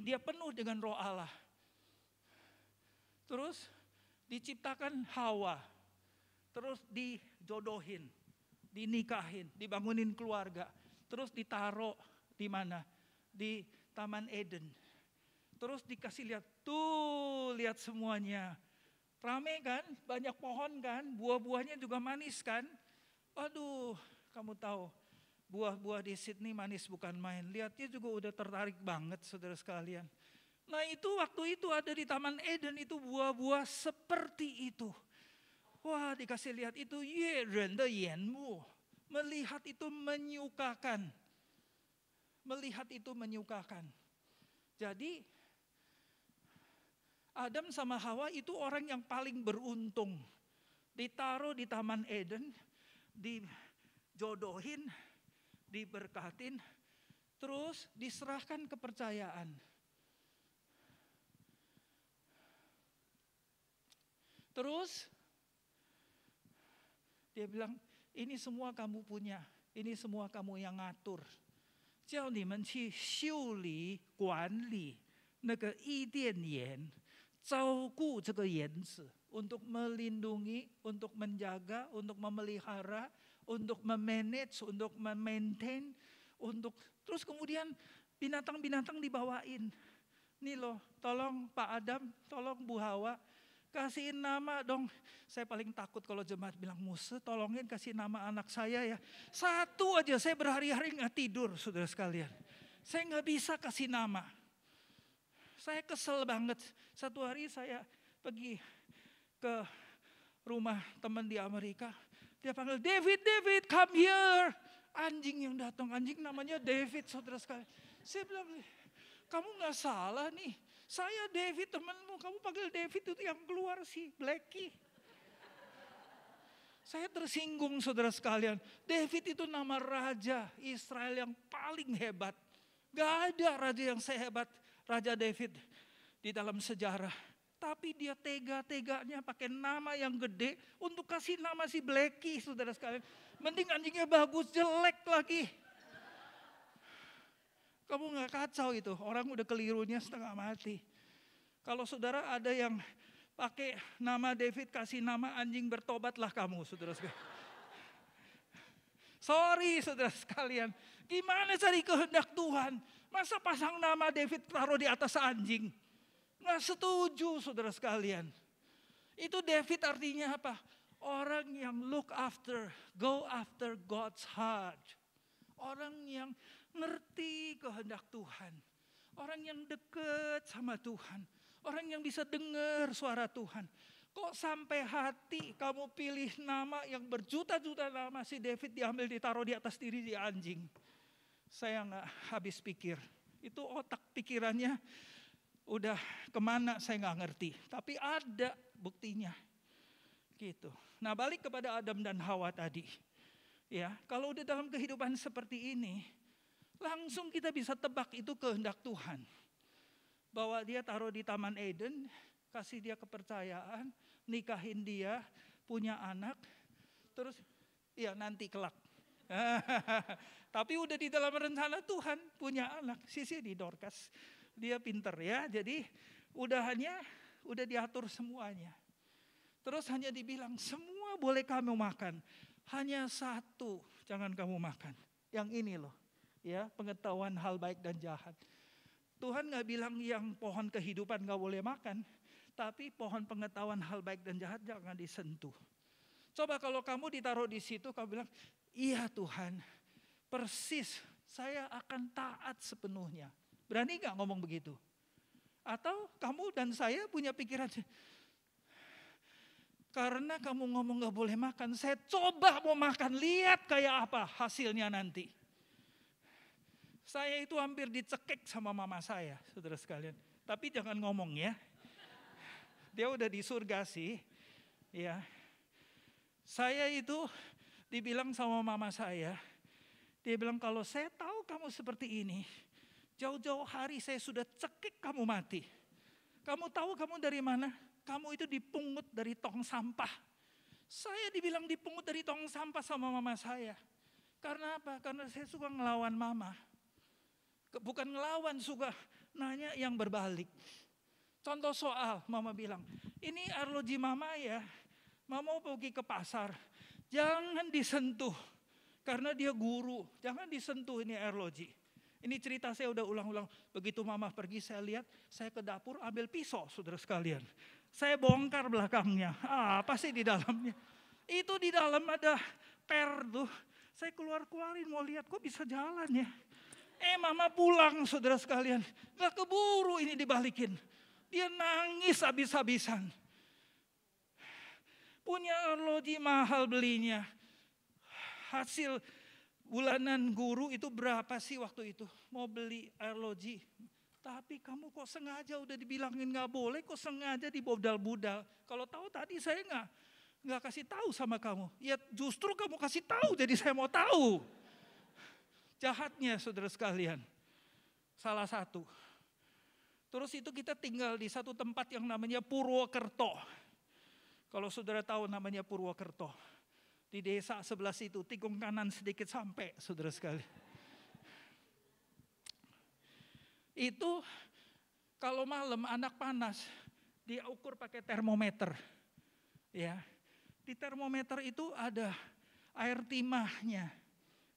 Dia penuh dengan roh Allah. Terus diciptakan Hawa, terus dijodohin, dinikahin, dibangunin keluarga, terus ditaruh di mana? Di Taman Eden. Terus dikasih lihat, tuh lihat semuanya. Rame kan, banyak pohon kan, buah-buahnya juga manis kan. Aduh, kamu tahu, buah-buah di Sydney manis bukan main. Lihatnya juga udah tertarik banget, saudara sekalian. Nah itu waktu itu ada di Taman Eden itu buah-buah seperti itu. Wah, dikasih lihat itu melihat itu menyukakan. Melihat itu menyukakan. Jadi Adam sama Hawa itu orang yang paling beruntung. Ditaruh di Taman Eden, dijodohin, diberkatin, terus diserahkan kepercayaan. Terus dia bilang, ini semua kamu punya, ini semua kamu yang ngatur. 叫你们去修理管理那个伊甸园，照顾这个园子， untuk melindungi, untuk menjaga, untuk memelihara, untuk memanage, untuk memaintain, untuk terus kemudian binatang-binatang dibawain. Nih loh, tolong Pak Adam, tolong Bu Hawa, kasihin nama dong. Saya paling takut kalau jemaat bilang, Musa tolongin kasih nama anak saya ya. Satu aja saya berhari-hari gak tidur, saudara sekalian. Saya gak bisa kasih nama. Saya kesel banget. Satu hari saya pergi ke rumah teman di Amerika. Dia panggil, David, David, come here. Anjing yang datang, anjing namanya David, saudara sekalian. Saya bilang, kamu gak salah nih. Saya David temanmu, kamu panggil David itu yang keluar sih, Blackie. Saya tersinggung, saudara sekalian. David itu nama raja Israel yang paling hebat. Gak ada raja yang sehebat Raja David di dalam sejarah. Tapi dia tega-teganya pakai nama yang gede untuk kasih nama si Blackie, saudara sekalian. Mending anjingnya bagus, jelek lagi. Kamu gak kacau itu, orang udah kelirunya setengah mati. Kalau saudara ada yang pakai nama David, kasih nama anjing, bertobatlah kamu, saudara sekalian. Sorry saudara sekalian, gimana cari kehendak Tuhan? Masa pasang nama David taruh di atas anjing? Nggak setuju saudara sekalian. Itu David artinya apa? Orang yang look after, go after God's heart. Orang yang ngerti kehendak Tuhan. Orang yang dekat sama Tuhan. Orang yang bisa dengar suara Tuhan. Kok sampai hati kamu pilih nama yang berjuta-juta nama, si David diambil ditaruh di atas diri di anjing. Saya gak habis pikir. Itu otak pikirannya udah kemana saya gak ngerti. Tapi ada buktinya. Gitu. Nah balik kepada Adam dan Hawa tadi. Ya, kalau udah dalam kehidupan seperti ini, langsung kita bisa tebak itu kehendak Tuhan. Bahwa dia taruh di Taman Eden, kasih dia kepercayaan, nikahin dia, punya anak, terus ya nanti kelak. Tapi udah di dalam rencana Tuhan punya anak. Sisi di Dorcas, dia pinter ya, jadi udahannya udah diatur semuanya. Terus hanya dibilang, semua boleh kamu makan. Hanya satu jangan kamu makan. Yang ini loh, ya, pengetahuan hal baik dan jahat. Tuhan gak bilang yang pohon kehidupan gak boleh makan. Tapi pohon pengetahuan hal baik dan jahat jangan disentuh. Coba kalau kamu ditaruh di situ, kamu bilang, iya Tuhan, persis saya akan taat sepenuhnya. Berani gak ngomong begitu? Atau kamu dan saya punya pikiran, karena kamu ngomong gak boleh makan, saya coba mau makan, lihat kayak apa hasilnya nanti. Saya itu hampir dicekik sama mama saya, saudara sekalian. Tapi jangan ngomong ya. Dia udah di surga sih. Ya. Saya itu dibilang sama mama saya, dia bilang kalau saya tahu kamu seperti ini, jauh-jauh hari saya sudah cekik kamu mati. Kamu tahu kamu dari mana? Kamu itu dipungut dari tong sampah. Saya dibilang dipungut dari tong sampah sama mama saya. Karena apa? Karena saya suka ngelawan mama. Bukan ngelawan, suka nanya yang berbalik. Contoh soal, mama bilang, ini arloji mama ya, mama mau pergi ke pasar. Jangan disentuh, karena dia guru. Jangan disentuh ini arloji. Ini cerita saya udah ulang-ulang. Begitu mama pergi, saya lihat, saya ke dapur ambil pisau, saudara sekalian. Saya bongkar belakangnya. Apa sih di dalamnya? Itu di dalam ada per tuh. Saya keluarin mau lihat kok bisa jalan ya. Mama pulang saudara sekalian. Gak keburu ini dibalikin. Dia nangis habis-habisan. Punya arloji mahal belinya. Hasil bulanan guru itu berapa sih waktu itu? Mau beli arloji. Tapi kamu kok sengaja udah dibilangin gak boleh, kok sengaja dibodal-budal. Kalau tahu tadi saya gak kasih tahu sama kamu. Ya justru kamu kasih tahu, jadi saya mau tahu. Jahatnya saudara sekalian. Salah satu. Terus itu kita tinggal di satu tempat yang namanya Purwokerto. Kalau saudara tahu namanya Purwokerto. Di desa sebelah situ, tikung kanan sedikit sampai saudara sekalian. Itu kalau malam anak panas, dia ukur pakai termometer. Ya. Di termometer itu ada air timahnya.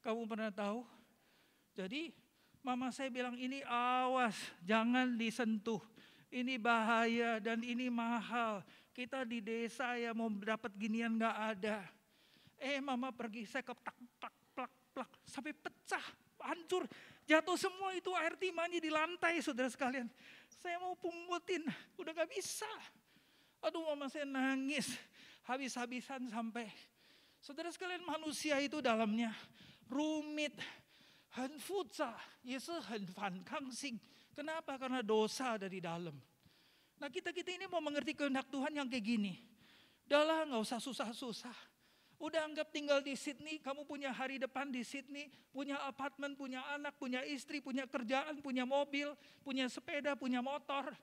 Kamu pernah tahu? Jadi mama saya bilang ini awas, jangan disentuh. Ini bahaya dan ini mahal. Kita di desa ya mau dapat ginian gak ada. Mama pergi, saya keplak, plak, sampai pecah, hancur. Jatuh semua itu air timahnya di lantai saudara sekalian. Saya mau pungutin, udah gak bisa. Aduh mama saya nangis, habis-habisan sampai. Saudara sekalian manusia itu dalamnya rumit. 很复杂, 也是很反抗性. Kenapa? Karena dosa dari dalam. Nah kita ini mau mengerti kehendak Tuhan yang kayak gini. Udahlah gak usah susah-susah. Udah anggap tinggal di Sydney, kamu punya hari depan di Sydney, punya apartemen, punya anak, punya istri, punya kerjaan, punya mobil, punya sepeda, punya motor.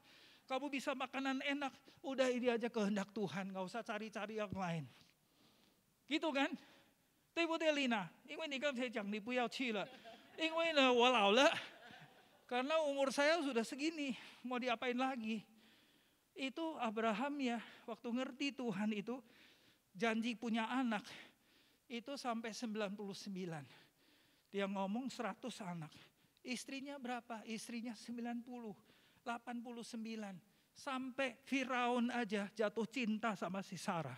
Kamu bisa makanan enak, udah ini aja kehendak Tuhan, gak usah cari-cari yang lain. Gitu kan? 对不对 Lina? 因为你刚才讲你不要去了。因为呢我老了, karena umur saya sudah segini, mau diapain lagi. Itu Abraham ya, waktu ngerti Tuhan itu, janji punya anak, itu sampai 99. Dia ngomong 100 anak. Istrinya berapa? Istrinya 90, 89. Sampai Firaun aja jatuh cinta sama si Sarah.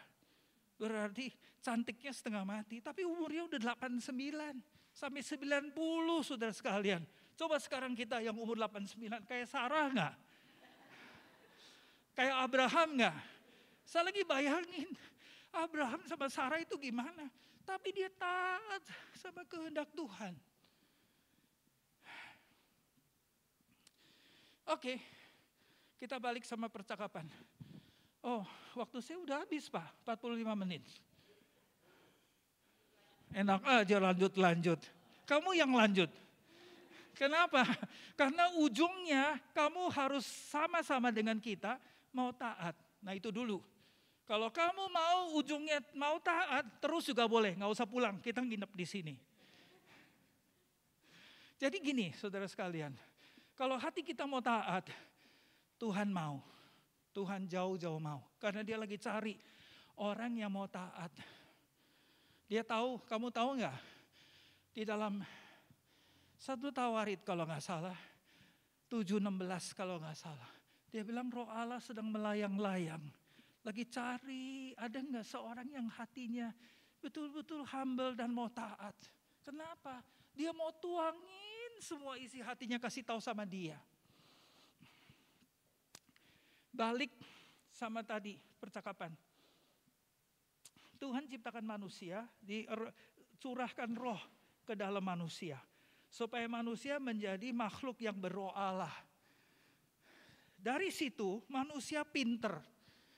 Berarti cantiknya setengah mati, tapi umurnya udah 89. Sampai 90 saudara sekalian. Coba sekarang kita yang umur 89 kayak Sarah enggak? Kayak Abraham enggak? Saya lagi bayangin Abraham sama Sarah itu gimana. Tapi dia taat sama kehendak Tuhan. Oke, kita balik sama percakapan. Oh, waktu saya udah habis Pak, 45 menit. Enak aja lanjut. Kamu yang lanjut. Kenapa? Karena ujungnya kamu harus sama-sama dengan kita mau taat. Nah itu dulu. Kalau kamu mau ujungnya mau taat, terus juga boleh, nggak usah pulang, kita nginep di sini. Jadi gini saudara sekalian, kalau hati kita mau taat, Tuhan mau. Tuhan jauh-jauh mau. Karena dia lagi cari orang yang mau taat. Dia tahu, kamu tahu nggak? Di dalam 1 Tawarit kalau nggak salah, 7:16 kalau nggak salah. Dia bilang Roh Allah sedang melayang-layang. Lagi cari, ada nggak seorang yang hatinya betul-betul humble dan mau taat. Kenapa? Dia mau tuangin semua isi hatinya, kasih tahu sama dia. Balik sama tadi percakapan. Tuhan ciptakan manusia, dicurahkan roh ke dalam manusia. Supaya manusia menjadi makhluk yang berroh Allah. Dari situ manusia pinter.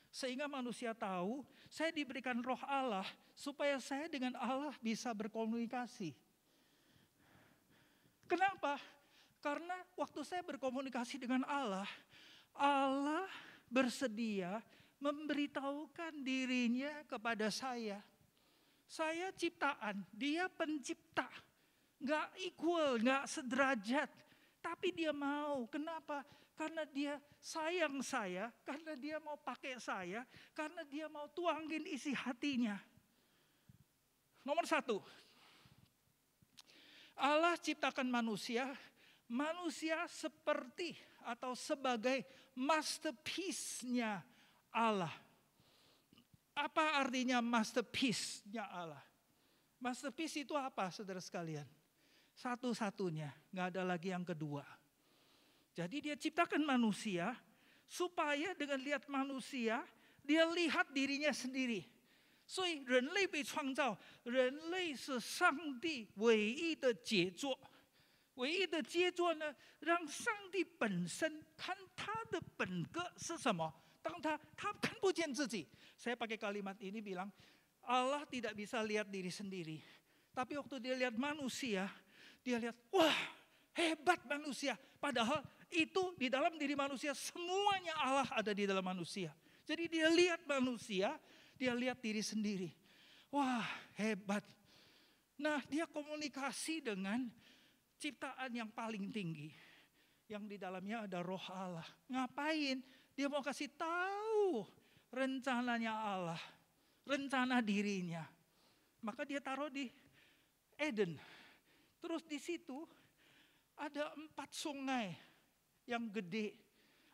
Sehingga manusia tahu, saya diberikan roh Allah supaya saya dengan Allah bisa berkomunikasi. Kenapa? Karena waktu saya berkomunikasi dengan Allah, Allah bersedia memberitahukan dirinya kepada saya. Saya ciptaan, dia pencipta. Gak equal, gak sederajat. Tapi dia mau, kenapa? Karena dia sayang saya, karena dia mau pakai saya, karena dia mau tuangin isi hatinya. Nomor 1, Allah ciptakan manusia seperti atau sebagai masterpiece-nya Allah. Apa artinya masterpiece-nya Allah? Masterpiece itu apa, saudara sekalian? Satu-satunya, gak ada lagi yang kedua. Jadi dia ciptakan manusia supaya dengan lihat manusia, dia lihat dirinya sendiri. 所以人类被创造，人类是上帝唯一的杰作。唯一的杰作呢，让上帝本身看他的本个是什么。当他看不见自己，saya pakai kalimat ini bilang, Allah tidak bisa lihat diri sendiri. Tapi waktu dia lihat manusia, dia lihat, wah hebat manusia. Padahal itu di dalam diri manusia, semuanya Allah ada di dalam manusia. Jadi dia lihat manusia, dia lihat diri sendiri. Wah hebat. Nah dia komunikasi dengan ciptaan yang paling tinggi. Yang di dalamnya ada roh Allah. Ngapain? Dia mau kasih tahu rencananya Allah. Rencana dirinya. Maka dia taruh di Eden. Terus di situ ada 4 sungai yang gede.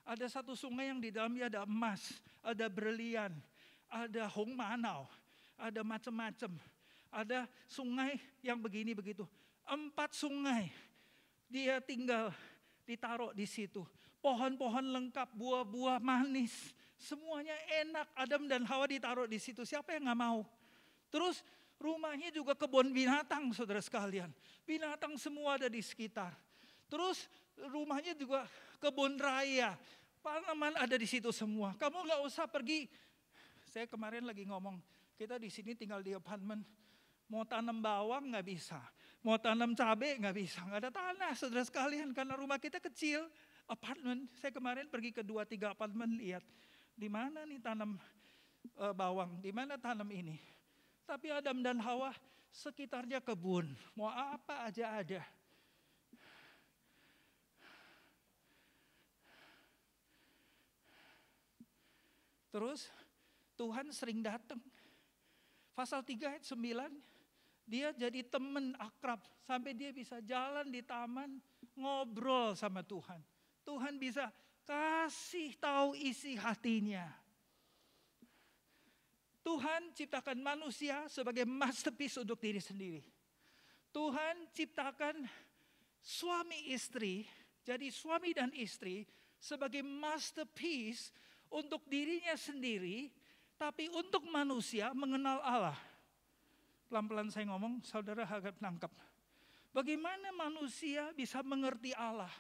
Ada 1 sungai yang di dalamnya ada emas, ada berlian, ada hong manau, ada macam-macam. Ada sungai yang begini begitu. 4 sungai dia tinggal ditaruh di situ. Pohon-pohon lengkap, buah-buah manis, semuanya enak. Adam dan Hawa ditaruh di situ. Siapa yang nggak mau? Terus rumahnya juga kebun binatang, saudara sekalian. Binatang semua ada di sekitar. Terus rumahnya juga kebun raya. Tanaman ada di situ semua. Kamu nggak usah pergi. Saya kemarin lagi ngomong, kita di sini tinggal di apartemen. Mau tanam bawang nggak bisa. Mau tanam cabai nggak bisa. Nggak ada tanah, saudara sekalian. Karena rumah kita kecil, apartemen. Saya kemarin pergi ke 2-3 apartemen lihat. Di mana nih tanam bawang, di mana tanam ini. Tapi Adam dan Hawa sekitarnya kebun. Mau apa aja ada. Terus Tuhan sering datang. Pasal 3 ayat 9, dia jadi teman akrab. Sampai dia bisa jalan di taman, ngobrol sama Tuhan. Tuhan bisa kasih tahu isi hatinya. Tuhan ciptakan manusia sebagai masterpiece untuk diri sendiri. Tuhan ciptakan suami istri, jadi suami dan istri sebagai masterpiece untuk dirinya sendiri, tapi untuk manusia mengenal Allah. Pelan-pelan saya ngomong, saudara harap nangkap. Bagaimana manusia bisa mengerti Allah?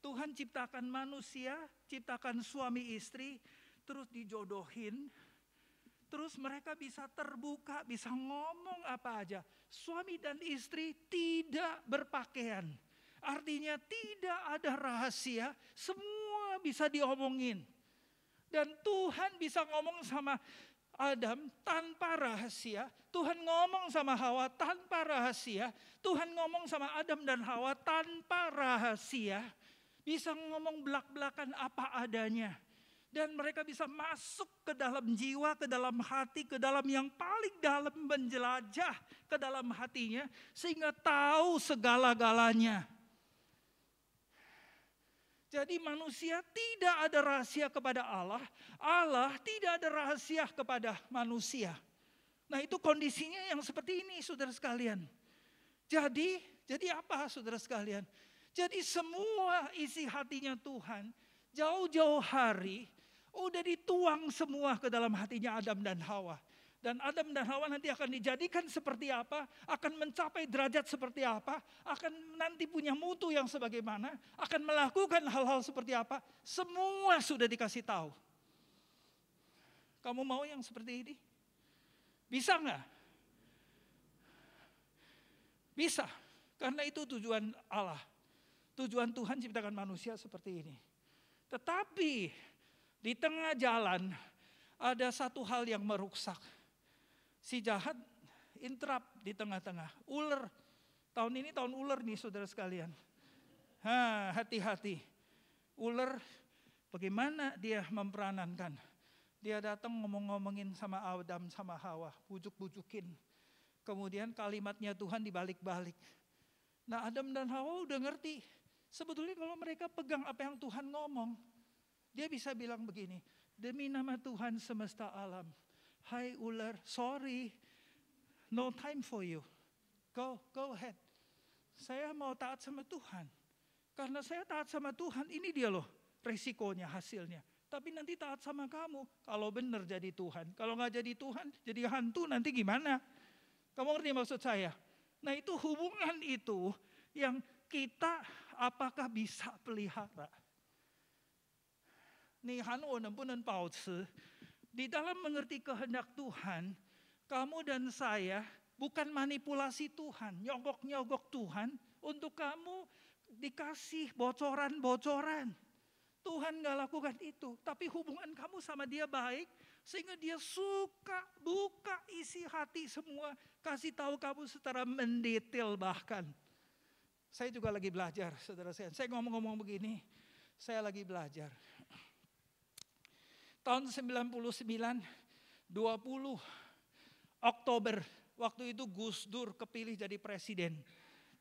Tuhan ciptakan manusia, ciptakan suami istri, terus dijodohin. Terus mereka bisa terbuka, bisa ngomong apa aja. Suami dan istri tidak berpakaian. Artinya tidak ada rahasia, semua bisa diomongin. Dan Tuhan bisa ngomong sama Adam tanpa rahasia. Tuhan ngomong sama Hawa tanpa rahasia. Tuhan ngomong sama Adam dan Hawa tanpa rahasia. Bisa ngomong belak-belakan apa adanya. Dan mereka bisa masuk ke dalam jiwa, ke dalam hati, ke dalam yang paling dalam, menjelajah ke dalam hatinya. Sehingga tahu segala-galanya. Jadi manusia tidak ada rahasia kepada Allah. Allah tidak ada rahasia kepada manusia. Nah itu kondisinya yang seperti ini saudara sekalian. Jadi apa saudara sekalian? Jadi semua isi hatinya Tuhan jauh-jauh hari udah dituang semua ke dalam hatinya Adam dan Hawa. Dan Adam dan Hawa nanti akan dijadikan seperti apa, akan mencapai derajat seperti apa, akan nanti punya mutu yang sebagaimana, akan melakukan hal-hal seperti apa, semua sudah dikasih tahu. Kamu mau yang seperti ini? Bisa nggak? Bisa, karena itu tujuan Allah. Tujuan Tuhan ciptakan manusia seperti ini. Tetapi di tengah jalan ada satu hal yang meruksak. Si jahat interrupt di tengah-tengah. Ular, tahun ini tahun ular nih saudara sekalian. Hati-hati. Ular bagaimana dia memperanankan. Dia datang ngomong-ngomongin sama Adam sama Hawa. Bujuk-bujukin. Kemudian kalimatnya Tuhan dibalik-balik. Nah Adam dan Hawa udah ngerti. Sebetulnya kalau mereka pegang apa yang Tuhan ngomong. Dia bisa bilang begini. Demi nama Tuhan semesta alam. Hai ular, sorry, no time for you. Go ahead. Saya mau taat sama Tuhan. Karena saya taat sama Tuhan, ini dia loh resikonya, hasilnya. Tapi nanti taat sama kamu, kalau benar jadi Tuhan. Kalau nggak jadi Tuhan, jadi hantu nanti gimana? Kamu ngerti maksud saya? Nah itu hubungan itu yang kita apakah bisa pelihara? Nih han wo能不能保持 di dalam mengerti kehendak Tuhan, kamu dan saya bukan manipulasi Tuhan, nyogok-nyogok Tuhan untuk kamu dikasih bocoran-bocoran. Tuhan gak lakukan itu, tapi hubungan kamu sama dia baik, sehingga dia suka buka isi hati semua, kasih tahu kamu secara mendetail bahkan. Saya juga lagi belajar, saudara saya ngomong-ngomong begini, saya lagi belajar. Tahun 99, 20 Oktober, waktu itu Gus Dur kepilih jadi presiden.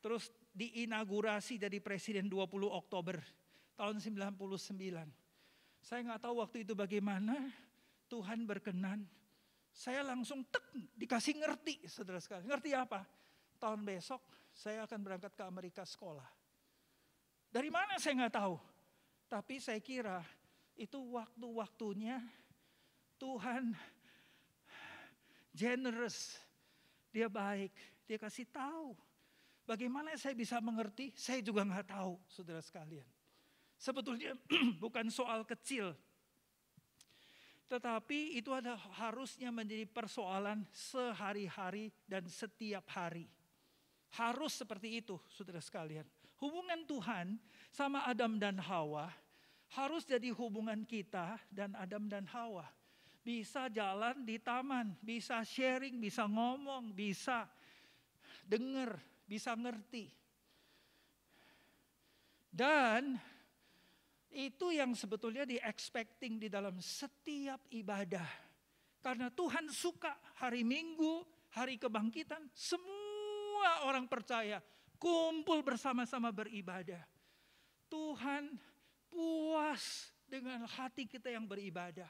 Terus diinaugurasi jadi presiden 20 Oktober tahun 99. Saya nggak tahu waktu itu bagaimana, Tuhan berkenan. Saya langsung dikasih ngerti, saudara sekalian. Ngerti apa? Tahun besok saya akan berangkat ke Amerika sekolah. Dari mana saya nggak tahu. Tapi saya kira itu waktu-waktunya Tuhan generous, dia baik, dia kasih tahu. Bagaimana saya bisa mengerti? Saya juga nggak tahu, saudara sekalian. Sebetulnya bukan soal kecil, tetapi itu harusnya menjadi persoalan sehari-hari dan setiap hari. Harus seperti itu, saudara sekalian. Hubungan Tuhan sama Adam dan Hawa harus jadi hubungan kita dan Adam dan Hawa. Bisa jalan di taman, bisa sharing, bisa ngomong, bisa dengar, bisa ngerti. Dan itu yang sebetulnya di-expecting di dalam setiap ibadah. Karena Tuhan suka hari Minggu, hari kebangkitan, semua orang percaya kumpul bersama-sama beribadah. Tuhan puas dengan hati kita yang beribadah.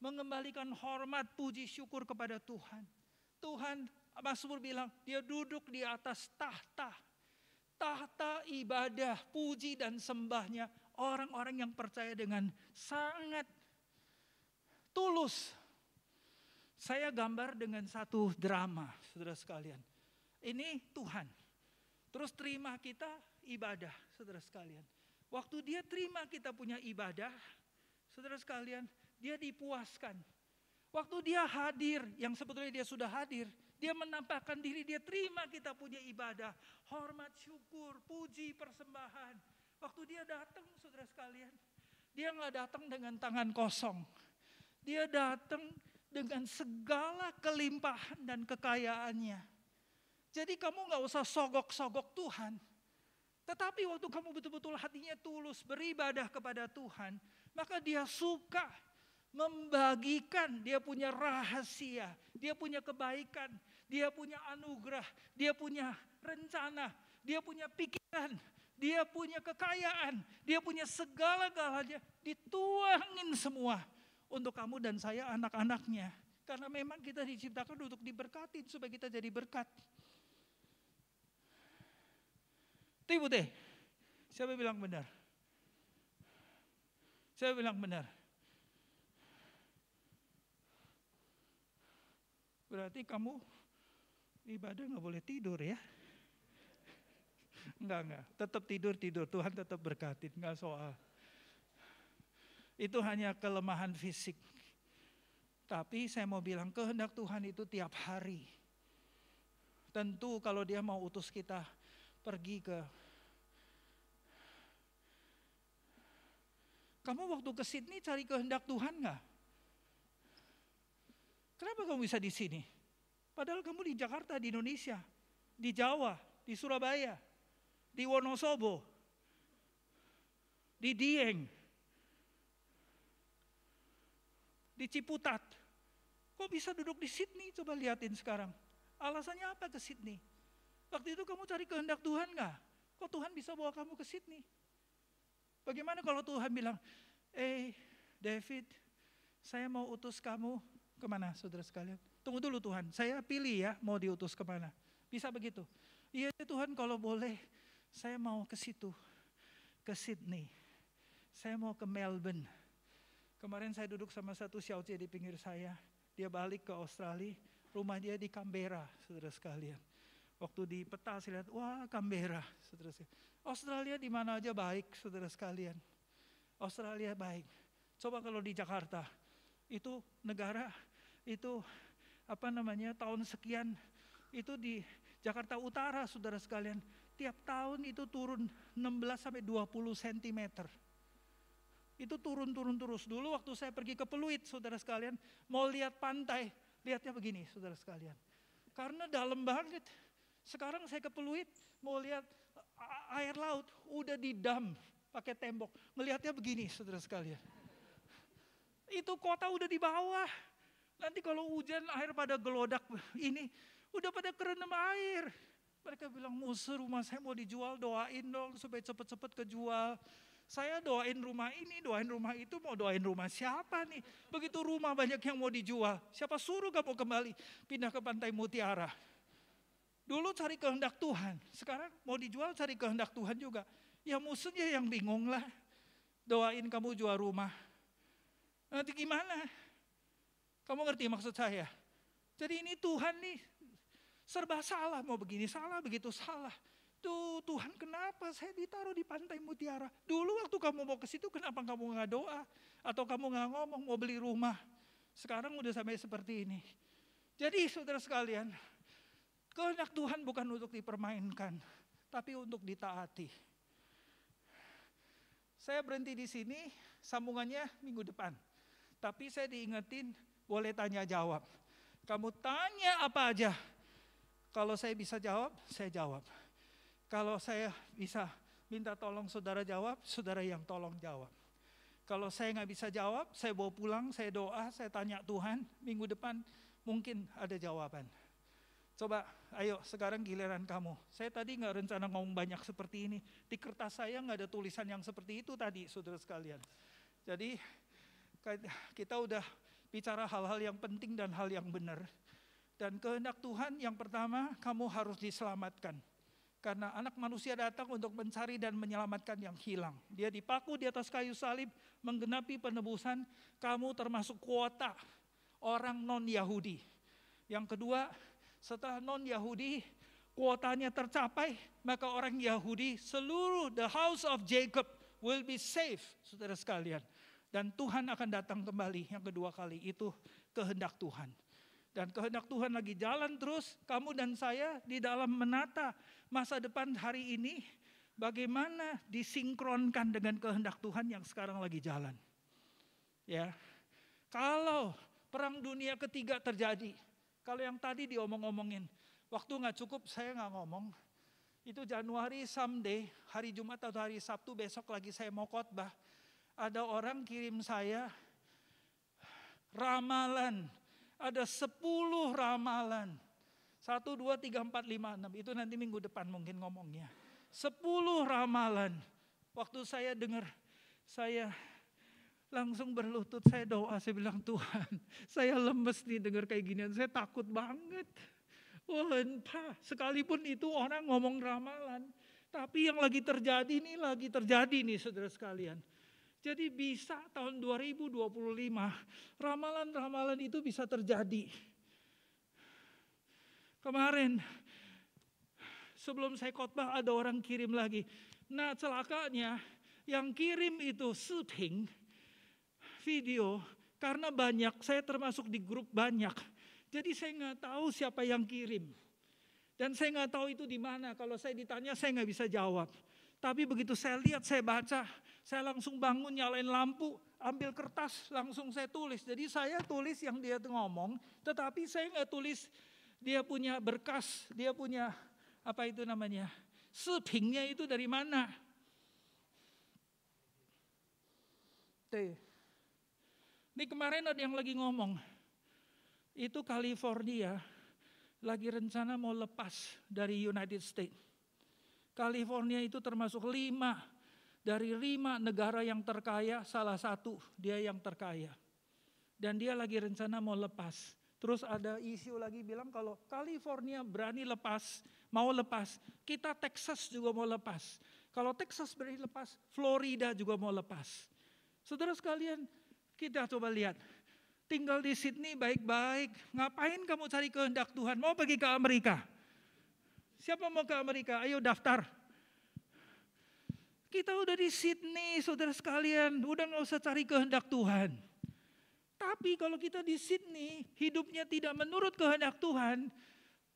Mengembalikan hormat, puji, syukur kepada Tuhan. Tuhan, Mazmur bilang, dia duduk di atas tahta. Tahta ibadah, puji dan sembahnya orang-orang yang percaya dengan sangat tulus. Saya gambar dengan satu drama, saudara sekalian. Ini Tuhan. Terus terima kita ibadah, saudara sekalian. Waktu dia terima kita punya ibadah, saudara sekalian, dia dipuaskan. Waktu dia hadir, yang sebetulnya dia sudah hadir, dia menampakkan diri, dia terima kita punya ibadah, hormat, syukur, puji, persembahan. Waktu dia datang, saudara sekalian, dia nggak datang dengan tangan kosong. Dia datang dengan segala kelimpahan dan kekayaannya. Jadi kamu nggak usah sogok-sogok Tuhan. Tetapi waktu kamu betul-betul hatinya tulus beribadah kepada Tuhan, Maka dia suka membagikan, dia punya rahasia, dia punya kebaikan, dia punya anugerah, dia punya rencana, dia punya pikiran, dia punya kekayaan, dia punya segala-galanya, dituangin semua untuk kamu dan saya anak-anaknya. Karena memang kita diciptakan untuk diberkatin supaya kita jadi berkat. Ibu deh, siapa bilang benar? Saya bilang benar. Berarti kamu ibadah nggak boleh tidur ya? Enggak. Tetap tidur. Tuhan tetap berkatin, nggak soal. Itu hanya kelemahan fisik. Tapi saya mau bilang kehendak Tuhan itu tiap hari. Tentu kalau dia mau utus kita pergi ke... Kamu waktu ke Sydney cari kehendak Tuhan nggak? Kenapa kamu bisa di sini? Padahal kamu di Jakarta, di Indonesia, di Jawa, di Surabaya, di Wonosobo, di Dieng, di Ciputat. Kok bisa duduk di Sydney? Coba lihatin sekarang. Alasannya apa ke Sydney? Waktu itu kamu cari kehendak Tuhan nggak? Kok Tuhan bisa bawa kamu ke Sydney? Bagaimana kalau Tuhan bilang, David, saya mau utus kamu kemana saudara sekalian? Tunggu dulu Tuhan, saya pilih ya mau diutus kemana. Bisa begitu? Iya Tuhan kalau boleh, saya mau ke situ, ke Sydney. Saya mau ke Melbourne. Kemarin saya duduk sama satu Xiaocie di pinggir saya. Dia balik ke Australia, rumah dia di Canberra, saudara sekalian. Waktu di peta saya lihat, wah Canberra, saudara sekalian. Australia di mana aja baik, saudara sekalian. Australia baik. Coba kalau di Jakarta, itu negara, itu tahun sekian, itu di Jakarta Utara, saudara sekalian. Tiap tahun itu turun 16-20 cm. Itu turun terus. Dulu waktu saya pergi ke Peluit, saudara sekalian, mau lihat pantai, lihatnya begini, saudara sekalian. Karena dalam banget. Sekarang saya ke Peluit, mau lihat air laut, udah didam pakai tembok. Ngelihatnya begini, saudara sekalian. Itu kota udah di bawah. Nanti kalau hujan air pada gelodak ini, udah pada kerendam air. Mereka bilang, musuh rumah saya mau dijual, doain dong supaya cepet-cepet kejual. Saya doain rumah ini, doain rumah itu, mau doain rumah siapa nih? Begitu rumah banyak yang mau dijual, siapa suruh kamu kembali pindah ke Pantai Mutiara? Dulu cari kehendak Tuhan, sekarang mau dijual cari kehendak Tuhan juga. Ya musuhnya yang bingung lah, doain kamu jual rumah. Nanti gimana? Kamu ngerti maksud saya? Jadi ini Tuhan nih serba salah, mau begini salah, begitu salah. Tuh Tuhan kenapa saya ditaruh di Pantai Mutiara? Dulu waktu kamu mau ke situ kenapa kamu nggak doa? Atau kamu nggak ngomong mau beli rumah? Sekarang udah sampai seperti ini. Jadi saudara sekalian, kehendak Tuhan bukan untuk dipermainkan, tapi untuk ditaati. Saya berhenti di sini, sambungannya minggu depan. Tapi saya diingetin, boleh tanya jawab. Kamu tanya apa aja, kalau saya bisa jawab, saya jawab. Kalau saya bisa minta tolong saudara jawab, saudara yang tolong jawab. Kalau saya nggak bisa jawab, saya bawa pulang, saya doa, saya tanya Tuhan, minggu depan mungkin ada jawaban. Coba, ayo sekarang giliran kamu. Saya tadi nggak rencana ngomong banyak seperti ini. Di kertas saya nggak ada tulisan yang seperti itu tadi, saudara sekalian. Jadi kita udah bicara hal-hal yang penting dan hal yang benar. Dan kehendak Tuhan yang pertama, kamu harus diselamatkan. Karena anak manusia datang untuk mencari dan menyelamatkan yang hilang. Dia dipaku di atas kayu salib, menggenapi penebusan, kamu termasuk kuota orang non-Yahudi. Yang kedua, setelah non-Yahudi, kuotanya tercapai, maka orang Yahudi, seluruh the house of Jacob will be safe, saudara sekalian. Dan Tuhan akan datang kembali yang kedua kali, itu kehendak Tuhan. Dan kehendak Tuhan lagi jalan terus, kamu dan saya di dalam menata masa depan hari ini, bagaimana disinkronkan dengan kehendak Tuhan yang sekarang lagi jalan. Ya, kalau perang dunia ketiga terjadi, kalau yang tadi diomong-omongin, waktu nggak cukup saya nggak ngomong. Itu Januari someday, hari Jumat atau hari Sabtu besok lagi saya mau khotbah. ada orang kirim saya ramalan. Ada 10 ramalan. 1, 2, 3, 4, 5, 6. Itu nanti minggu depan mungkin ngomongnya. 10 ramalan. Waktu saya dengar, saya langsung berlutut, saya doa, saya bilang, Tuhan, saya lemes nih dengar kayak ginian, saya takut banget. Wah, sekalipun itu orang ngomong ramalan, tapi yang lagi terjadi nih saudara sekalian. Jadi bisa tahun 2025, ramalan-ramalan itu bisa terjadi. Kemarin, sebelum saya khotbah ada orang kirim lagi. Nah celakanya, yang kirim itu syuting video, karena banyak, saya termasuk di grup banyak. Jadi saya nggak tahu siapa yang kirim. Dan saya nggak tahu itu di mana. Kalau saya ditanya, saya nggak bisa jawab. Tapi begitu saya lihat, saya baca, saya langsung bangun, nyalain lampu, ambil kertas, langsung saya tulis. Jadi saya tulis yang dia ngomong, tetapi saya nggak tulis dia punya berkas, dia punya apa itu namanya, syutingnya itu dari mana. Ini kemarin ada yang lagi ngomong, itu California lagi rencana mau lepas dari United States. California itu termasuk 5 dari 5 negara yang terkaya, salah satu dia yang terkaya. Dan dia lagi rencana mau lepas. Terus ada isu lagi bilang kalau California berani lepas, mau lepas, kita Texas juga mau lepas. Kalau Texas berani lepas, Florida juga mau lepas. Saudara sekalian, kita coba lihat. Tinggal di Sydney baik-baik, ngapain kamu cari kehendak Tuhan? Mau pergi ke Amerika? Siapa mau ke Amerika? Ayo daftar. Kita udah di Sydney, saudara sekalian, udah gak usah cari kehendak Tuhan. Tapi kalau kita di Sydney, hidupnya tidak menurut kehendak Tuhan,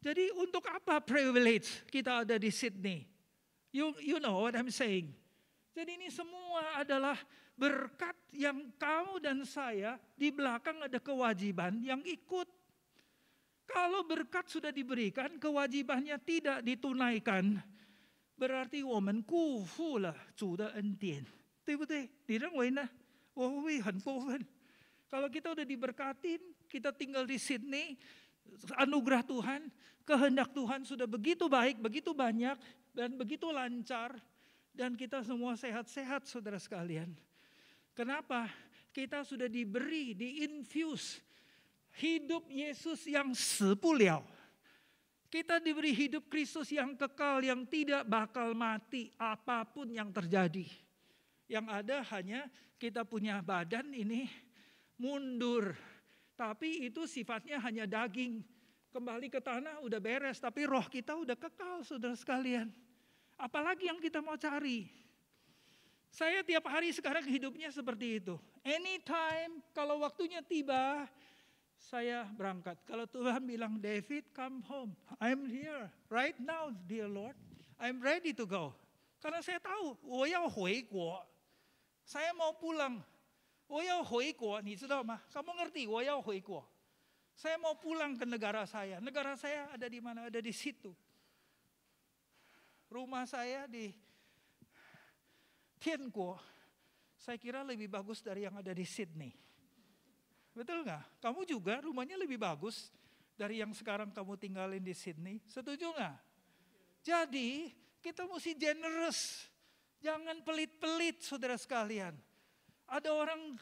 jadi untuk apa privilege kita ada di Sydney? You know what I'm saying? Jadi ini semua adalah berkat yang kamu dan saya, di belakang ada kewajiban yang ikut. Kalau berkat sudah diberikan, kewajibannya tidak ditunaikan, berarti 我们辜负了主的恩典，对不对？你认为呢？我会不会很过分？ Kalau kita udah diberkatin, kita tinggal di Sydney, anugerah Tuhan, kehendak Tuhan sudah begitu baik, begitu banyak, dan begitu lancar, dan kita semua sehat-sehat saudara sekalian. Kenapa? Kita sudah diberi, diinfuse hidup Yesus yang 死不了. Kita diberi hidup Kristus yang kekal, yang tidak bakal mati apapun yang terjadi. Yang ada hanya kita punya badan ini mundur. Tapi itu sifatnya hanya daging. Kembali ke tanah udah beres, tapi roh kita udah kekal saudara sekalian. Apalagi yang kita mau cari? Saya tiap hari sekarang hidupnya seperti itu. Anytime, kalau waktunya tiba, saya berangkat. Kalau Tuhan bilang, David, come home. I'm here right now, dear Lord. I'm ready to go. Karena saya tahu, 我要回国. Saya mau pulang. 我要回国, 你知道吗? Kamu ngerti, 我要回国. Saya mau pulang ke negara saya. Negara saya ada di mana? Ada di situ. Rumah saya di Tianguo, saya kira lebih bagus dari yang ada di Sydney. Betul nggak? Kamu juga rumahnya lebih bagus dari yang sekarang kamu tinggalin di Sydney. Setuju nggak? Jadi kita mesti generous. Jangan pelit-pelit saudara sekalian. Ada orang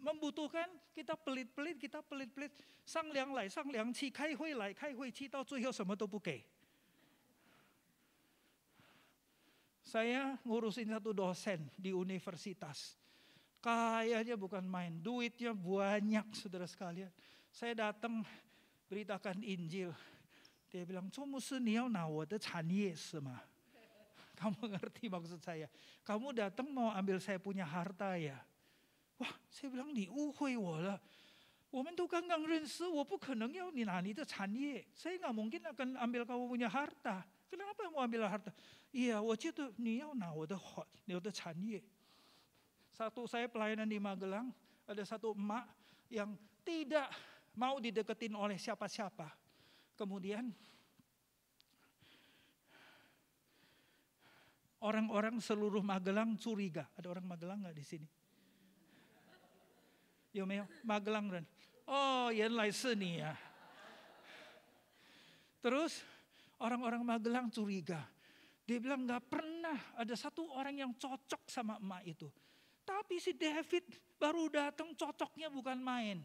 membutuhkan, kita pelit-pelit. Sang liang lai, sang liang qi, kai hui lai, kai hui qi, 到最后什么都不给. Saya ngurusin satu dosen di universitas. Kayaknya bukan main, duitnya banyak saudara sekalian. Saya datang beritakan Injil. Dia bilang, 做牧师你要拿我的产业是吗? Kamu ngerti maksud saya? Kamu datang mau ambil saya punya harta ya? Wah, saya bilang 你误会我了. 我们都刚刚认识, 我不可能要你拿你的产业. Saya nggak mungkin akan ambil kamu punya harta. Kenapa mau ambil harta? Iya, 我觉得你要拿我的产业. Satu saya pelayanan di Magelang, ada satu emak yang tidak mau dideketin oleh siapa-siapa. Kemudian orang-orang seluruh Magelang curiga. Ada orang Magelang nggak di sini? 有没有？Magelang人。哦，原来是你呀。Terus orang-orang Magelang curiga. Dia bilang nggak pernah ada satu orang yang cocok sama emak itu. Tapi si David baru datang cocoknya bukan main.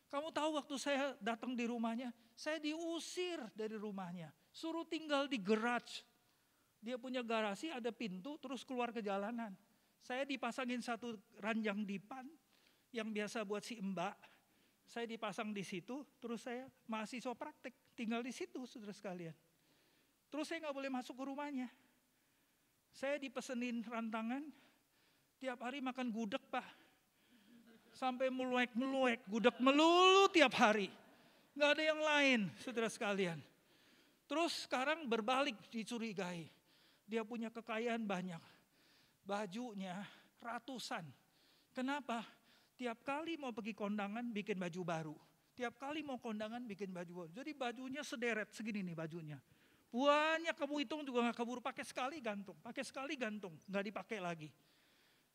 Kamu tahu waktu saya datang di rumahnya, saya diusir dari rumahnya. Suruh tinggal di garage. Dia punya garasi, ada pintu, terus keluar ke jalanan. Saya dipasangin satu ranjang dipan yang biasa buat si mbak. Saya dipasang di situ, terus saya mahasiswa praktek, tinggal di situ saudara sekalian. Terus saya nggak boleh masuk ke rumahnya. Saya dipesenin rantangan, tiap hari makan gudeg Pak. Sampai meluek-meluek, gudeg melulu tiap hari. Nggak ada yang lain saudara sekalian. Terus sekarang berbalik dicurigai. Dia punya kekayaan banyak. Bajunya ratusan. Kenapa? Tiap kali mau pergi kondangan bikin baju baru. Tiap kali mau kondangan bikin baju baru. Jadi bajunya sederet segini nih bajunya. Banyak kamu hitung juga gak keburu, pakai sekali gantung. Pakai sekali gantung, gak dipakai lagi.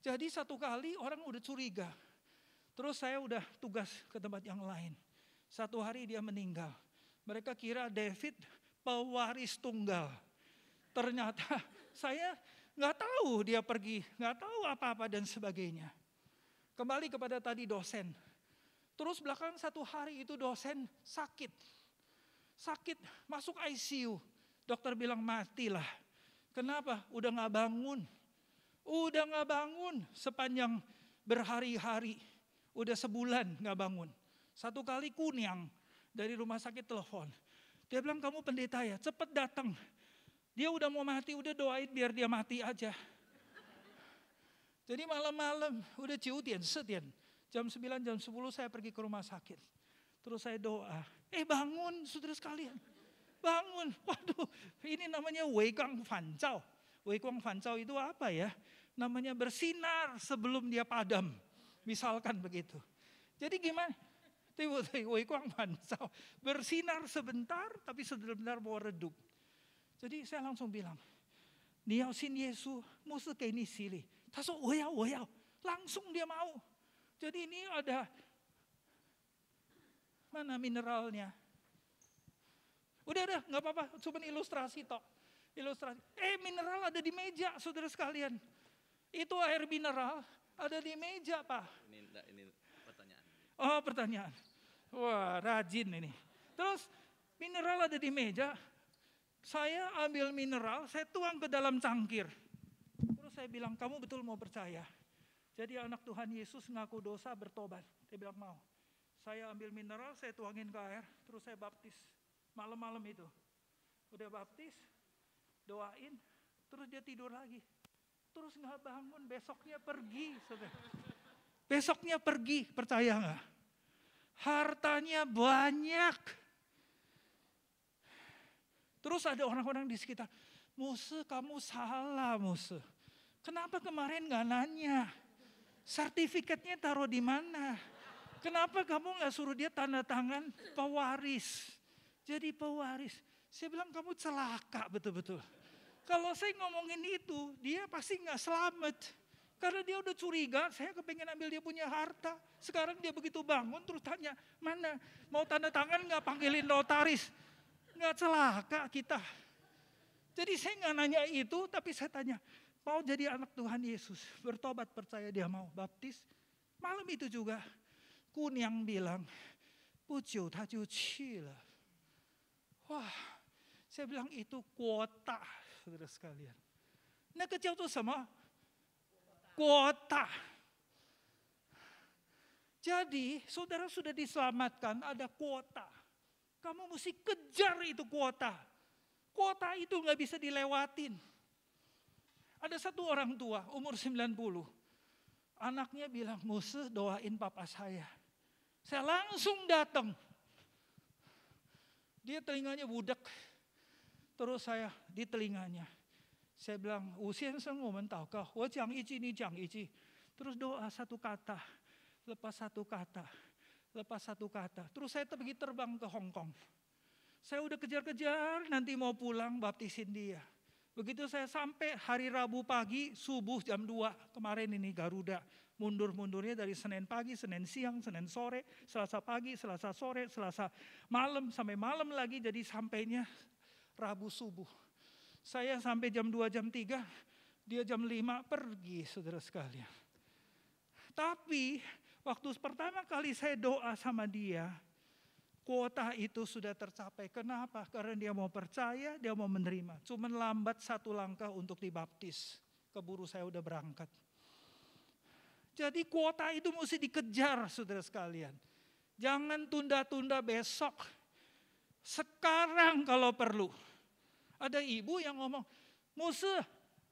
Jadi satu kali orang udah curiga. Terus saya udah tugas ke tempat yang lain. Satu hari dia meninggal. Mereka kira David pewaris tunggal. Ternyata saya gak tahu dia pergi. Gak tahu apa-apa dan sebagainya. Kembali kepada tadi dosen. Terus belakang satu hari itu dosen sakit. Sakit, masuk ICU. Dokter bilang matilah. Kenapa? Udah gak bangun. Udah gak bangun sepanjang berhari-hari. Udah sebulan gak bangun. Satu kali Kuniang dari rumah sakit telepon. Dia bilang kamu pendeta ya, cepet datang. Dia udah mau mati, udah doain biar dia mati aja. Jadi malam-malam udah ciutian, setian. Jam 9, jam 10 saya pergi ke rumah sakit. Terus saya doa. Bangun saudara sekalian. Bangun. Waduh, ini namanya Weikang Fancau. Weikang Fancau itu apa ya? Namanya bersinar sebelum dia padam. Misalkan begitu. Jadi gimana? Weikang Fancau. Bersinar sebentar tapi sebentar mau redup. Jadi saya langsung bilang. Niao sin Yesus, musuh kayak ini silih. Tasuk, woyao. Langsung dia mau. Jadi ini ada, mana mineralnya? Udah, gak apa-apa, cuma ilustrasi tok. Ilustrasi. Mineral ada di meja, saudara sekalian. Itu air mineral ada di meja, Pak. Ini pertanyaan. Oh, pertanyaan. Wah, rajin ini. Terus, mineral ada di meja. Saya ambil mineral, saya tuang ke dalam cangkir. Terus saya bilang, kamu betul mau percaya? Jadi anak Tuhan Yesus ngaku dosa bertobat. Dia bilang mau. Saya ambil mineral, saya tuangin ke air, terus saya baptis. Malam-malam itu. Udah baptis, doain, terus dia tidur lagi. Terus gak bangun, besoknya pergi. Saudara. Besoknya pergi, percaya gak? Hartanya banyak. Terus ada orang-orang di sekitar, Muse kamu salah Muse. Kenapa kemarin gak nanya? Sertifikatnya taruh di mana? Kenapa kamu gak suruh dia tanda tangan pewaris? Jadi pewaris. Saya bilang kamu celaka betul-betul. Kalau saya ngomongin itu, dia pasti gak selamat. Karena dia udah curiga, saya kepengen ambil dia punya harta. Sekarang dia begitu bangun terus tanya, mana? Mau tanda tangan gak panggilin notaris? Gak celaka kita. Jadi saya gak nanya itu, tapi saya tanya, mau jadi anak Tuhan Yesus, bertobat percaya dia mau baptis. Malam itu juga, Kuniang bilang, Pujiu ta jiu qi le. Wah, saya bilang itu kuota, saudara sekalian. Nah, kecil itu sama kuota. Jadi, saudara sudah diselamatkan, ada kuota. Kamu mesti kejar itu kuota. Kuota itu gak bisa dilewatin. Ada satu orang tua, umur 90. Anaknya bilang, Muse doain papa saya. Saya langsung datang. Dia telinganya budak. Terus saya di telinganya. Saya bilang, Usian seng women tau kau. Wo jiang iji, ni jiang iji. Terus doa satu kata. Lepas satu kata. Lepas satu kata. Terus saya pergi terbang ke Hong Kong. Saya udah kejar-kejar, nanti mau pulang baptisin dia. Begitu saya sampai hari Rabu pagi, subuh jam 2, kemarin ini Garuda. Mundur-mundurnya dari Senin pagi, Senin siang, Senin sore, Selasa pagi, Selasa sore, Selasa malam, sampai malam lagi, jadi sampainya Rabu subuh. Saya sampai jam 2, jam 3, dia jam 5 pergi, saudara sekalian. Tapi waktu pertama kali saya doa sama dia, kuota itu sudah tercapai. Kenapa? Karena dia mau percaya, dia mau menerima. Cuman lambat 1 langkah untuk dibaptis. Keburu saya udah berangkat. Jadi kuota itu mesti dikejar, saudara sekalian. Jangan tunda-tunda besok. Sekarang kalau perlu. Ada ibu yang ngomong, Muse,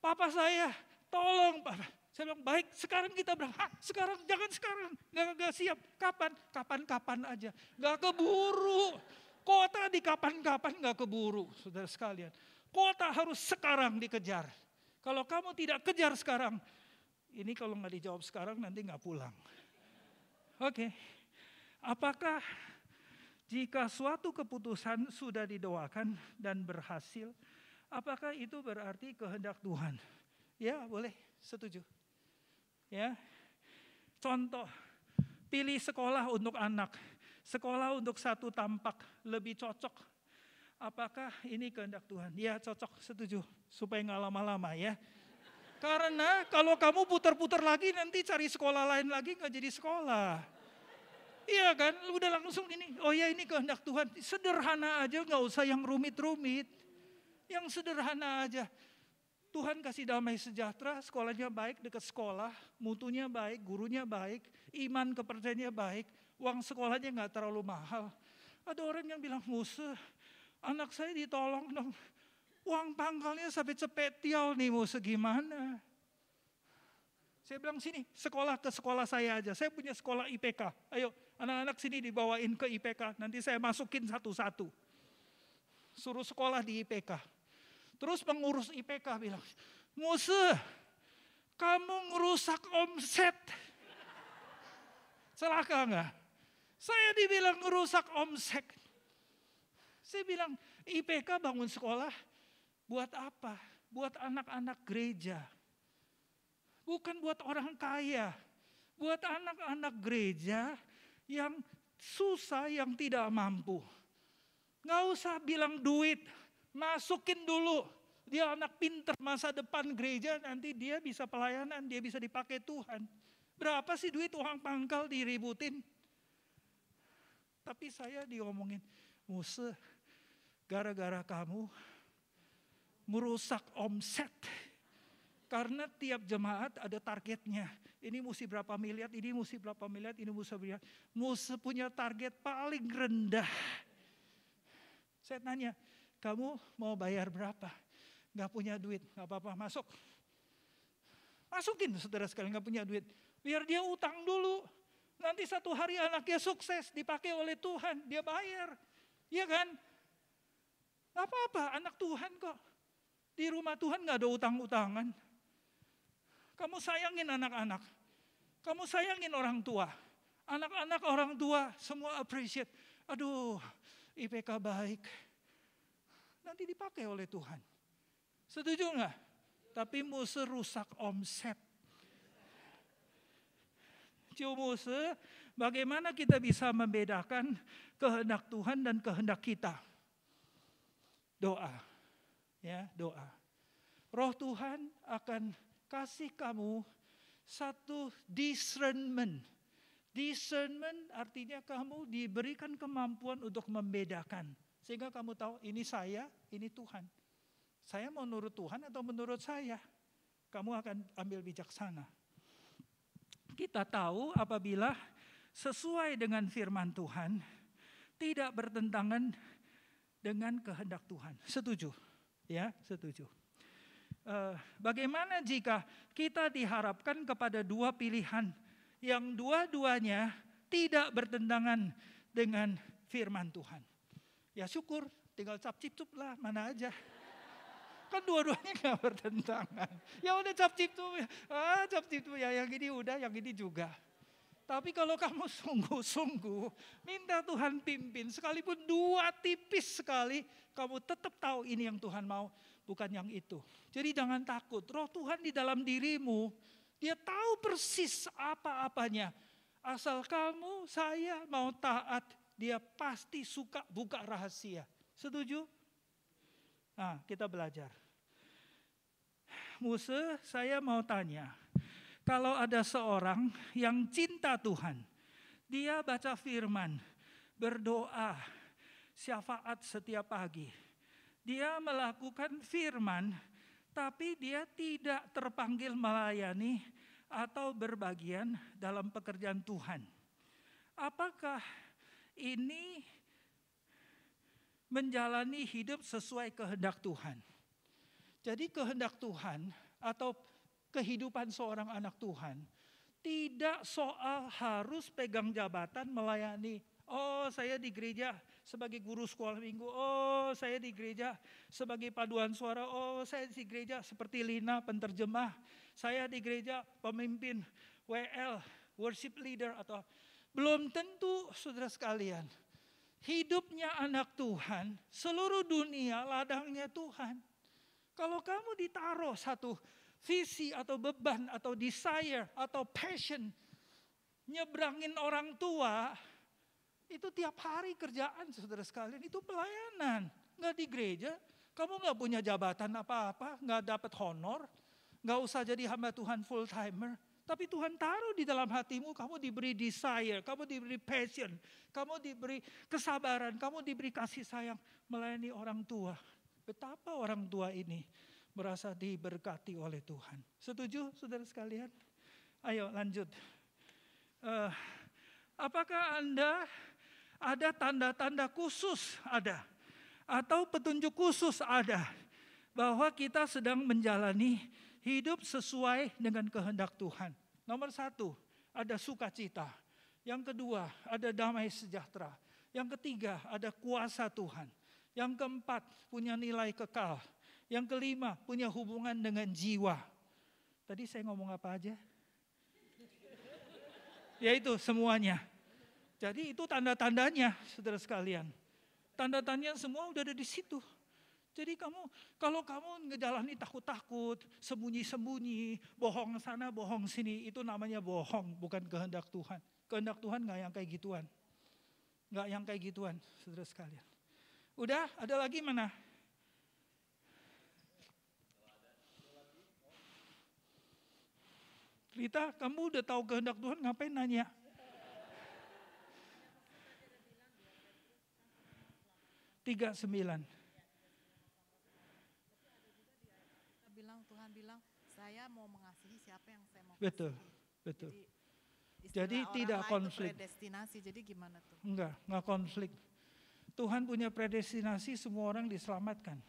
papa saya, tolong papa. Saya bilang, baik, sekarang kita bilang, sekarang, jangan sekarang, gak siap. Kapan? Kapan-kapan aja. Gak keburu. Kota di kapan-kapan gak keburu, saudara sekalian. Kota harus sekarang dikejar. Kalau kamu tidak kejar sekarang, ini kalau gak dijawab sekarang nanti gak pulang. Oke. Apakah jika suatu keputusan sudah didoakan dan berhasil, apakah itu berarti kehendak Tuhan? Ya, boleh, setuju. Ya, contoh, pilih sekolah untuk anak, sekolah untuk satu tampak lebih cocok. Apakah ini kehendak Tuhan? Ya, cocok, setuju, supaya nggak lama-lama ya. Karena kalau kamu putar-putar lagi nanti cari sekolah lain lagi nggak jadi sekolah. Iya kan, udah langsung ini. Oh ya, ini kehendak Tuhan. Sederhana aja, nggak usah yang rumit-rumit. Yang sederhana aja. Tuhan kasih damai sejahtera, sekolahnya baik, dekat sekolah, mutunya baik, gurunya baik, iman kepercayaannya baik, uang sekolahnya nggak terlalu mahal. Ada orang yang bilang, Muse, anak saya ditolong dong. Uang pangkalnya sampai cepetial nih, Muse, gimana? Saya bilang, sini sekolah ke sekolah saya aja. Saya punya sekolah IPK. Ayo anak-anak sini dibawain ke IPK. Nanti saya masukin satu-satu. Suruh sekolah di IPK. Terus pengurus IPK bilang, Muse, kamu ngerusak omset. Celaka enggak? Saya dibilang ngerusak omset. Saya bilang, IPK bangun sekolah buat apa? Buat anak-anak gereja. Bukan buat orang kaya. Buat anak-anak gereja yang susah, yang tidak mampu. Nggak usah bilang duit, masukin dulu. Dia anak pinter, masa depan gereja nanti dia bisa pelayanan, dia bisa dipakai Tuhan. Berapa sih duit uang pangkal diributin? Tapi saya diomongin, Muse, gara-gara kamu merusak omset. Karena tiap jemaat ada targetnya. Ini mesti berapa miliar, ini mesti berapa miliar, ini mesti berapa miliar. Muse punya target paling rendah. Saya tanya, kamu mau bayar berapa? Gak punya duit, gak apa-apa, masuk. Masukin saudara sekalian, gak punya duit. Biar dia utang dulu. Nanti satu hari anaknya sukses, dipakai oleh Tuhan, dia bayar. Iya kan? Gak apa-apa, anak Tuhan kok. Di rumah Tuhan gak ada utang-utangan. Kamu sayangin anak-anak. Kamu sayangin orang tua. Anak-anak orang tua semua appreciate. Aduh, IPK baik. Nanti dipakai oleh Tuhan. Setuju enggak? Tapi Muse rusak omset. Muse, bagaimana kita bisa membedakan kehendak Tuhan dan kehendak kita? Doa. Ya, doa. Roh Tuhan akan kasih kamu satu discernment. Discernment artinya kamu diberikan kemampuan untuk membedakan. Sehingga kamu tahu ini saya, ini Tuhan. Saya mau nurut Tuhan atau menurut saya? Kamu akan ambil bijaksana. Kita tahu apabila sesuai dengan firman Tuhan, tidak bertentangan dengan kehendak Tuhan. Setuju? Ya, setuju. Bagaimana jika kita diharapkan kepada dua pilihan yang dua-duanya tidak bertentangan dengan firman Tuhan? Ya syukur, tinggal cap-cip-cup lah, mana aja. Kan dua-duanya gak bertentangan. Ya udah cap-cip-cup, cap-cip-cup ya, yang ini udah, yang ini juga. Tapi kalau kamu sungguh-sungguh minta Tuhan pimpin, sekalipun 2 tipis sekali, kamu tetap tahu ini yang Tuhan mau, bukan yang itu. Jadi jangan takut, Roh Tuhan di dalam dirimu, Dia tahu persis apa-apanya. Asal kamu, saya mau taat, Dia pasti suka buka rahasia. Setuju? Nah, kita belajar. Musa, saya mau tanya. Kalau ada seorang yang cinta Tuhan, dia baca firman, berdoa, syafaat setiap pagi. Dia melakukan firman, tapi dia tidak terpanggil melayani atau berbagian dalam pekerjaan Tuhan. Apakah ini menjalani hidup sesuai kehendak Tuhan? Jadi kehendak Tuhan atau kehidupan seorang anak Tuhan tidak soal harus pegang jabatan melayani. Oh, saya di gereja sebagai guru sekolah minggu. Oh, saya di gereja sebagai paduan suara. Oh, saya di gereja seperti Lina penterjemah. Saya di gereja pemimpin WL, worship leader atau belum tentu, saudara sekalian. Hidupnya anak Tuhan, seluruh dunia ladangnya Tuhan. Kalau kamu ditaruh satu visi atau beban atau desire atau passion nyebrangin orang tua, itu tiap hari kerjaan, saudara sekalian, itu pelayanan. Nggak di gereja, kamu nggak punya jabatan apa-apa, nggak dapat honor, nggak usah jadi hamba Tuhan full timer. Tapi Tuhan taruh di dalam hatimu, kamu diberi desire, kamu diberi passion, kamu diberi kesabaran, kamu diberi kasih sayang melayani orang tua. Betapa orang tua ini merasa diberkati oleh Tuhan. Setuju, saudara sekalian? Ayo lanjut. Apakah Anda ada tanda-tanda khusus? Ada. Atau petunjuk khusus? Ada. Bahwa kita sedang menjalani hidup sesuai dengan kehendak Tuhan. Nomor 1, ada sukacita. Yang kedua, ada damai sejahtera. Yang ketiga, ada kuasa Tuhan. Yang keempat, punya nilai kekal. Yang kelima, punya hubungan dengan jiwa. Tadi saya ngomong apa aja? Ya itu semuanya. Jadi itu tanda-tandanya, saudara sekalian. Tanda-tandanya semua udah ada di situ. Jadi kalau kamu ngejalani takut-takut, sembunyi-sembunyi, bohong sana, bohong sini, itu namanya bohong, bukan kehendak Tuhan. Kehendak Tuhan nggak yang kayak gituan. Nggak yang kayak gituan, saudara sekalian. Udah, ada lagi mana? Rita, kamu udah tahu kehendak Tuhan, ngapain nanya? Tiga 9. Tuhan bilang, saya mau mengasihi siapa yang saya mau kasihi. Betul. Jadi tidak konflik. Predestinasi, jadi gimana tuh? Enggak konflik. Tuhan punya predestinasi, semua orang diselamatkan.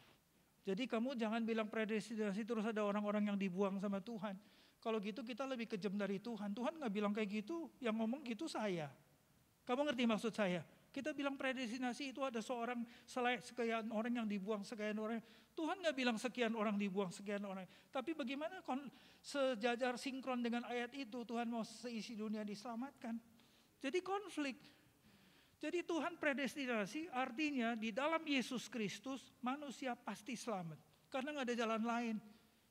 Jadi kamu jangan bilang predestinasi terus ada orang-orang yang dibuang sama Tuhan. Kalau gitu kita lebih kejam dari Tuhan. Tuhan nggak bilang kayak gitu, yang ngomong gitu saya. Kamu ngerti maksud saya? Kita bilang predestinasi itu ada sekian orang yang dibuang, sekian orang. Tuhan nggak bilang sekian orang dibuang, sekian orang. Tapi bagaimana sejajar sinkron dengan ayat itu, Tuhan mau seisi dunia diselamatkan. Jadi konflik. Jadi Tuhan predestinasi artinya di dalam Yesus Kristus manusia pasti selamat. Karena nggak ada jalan lain.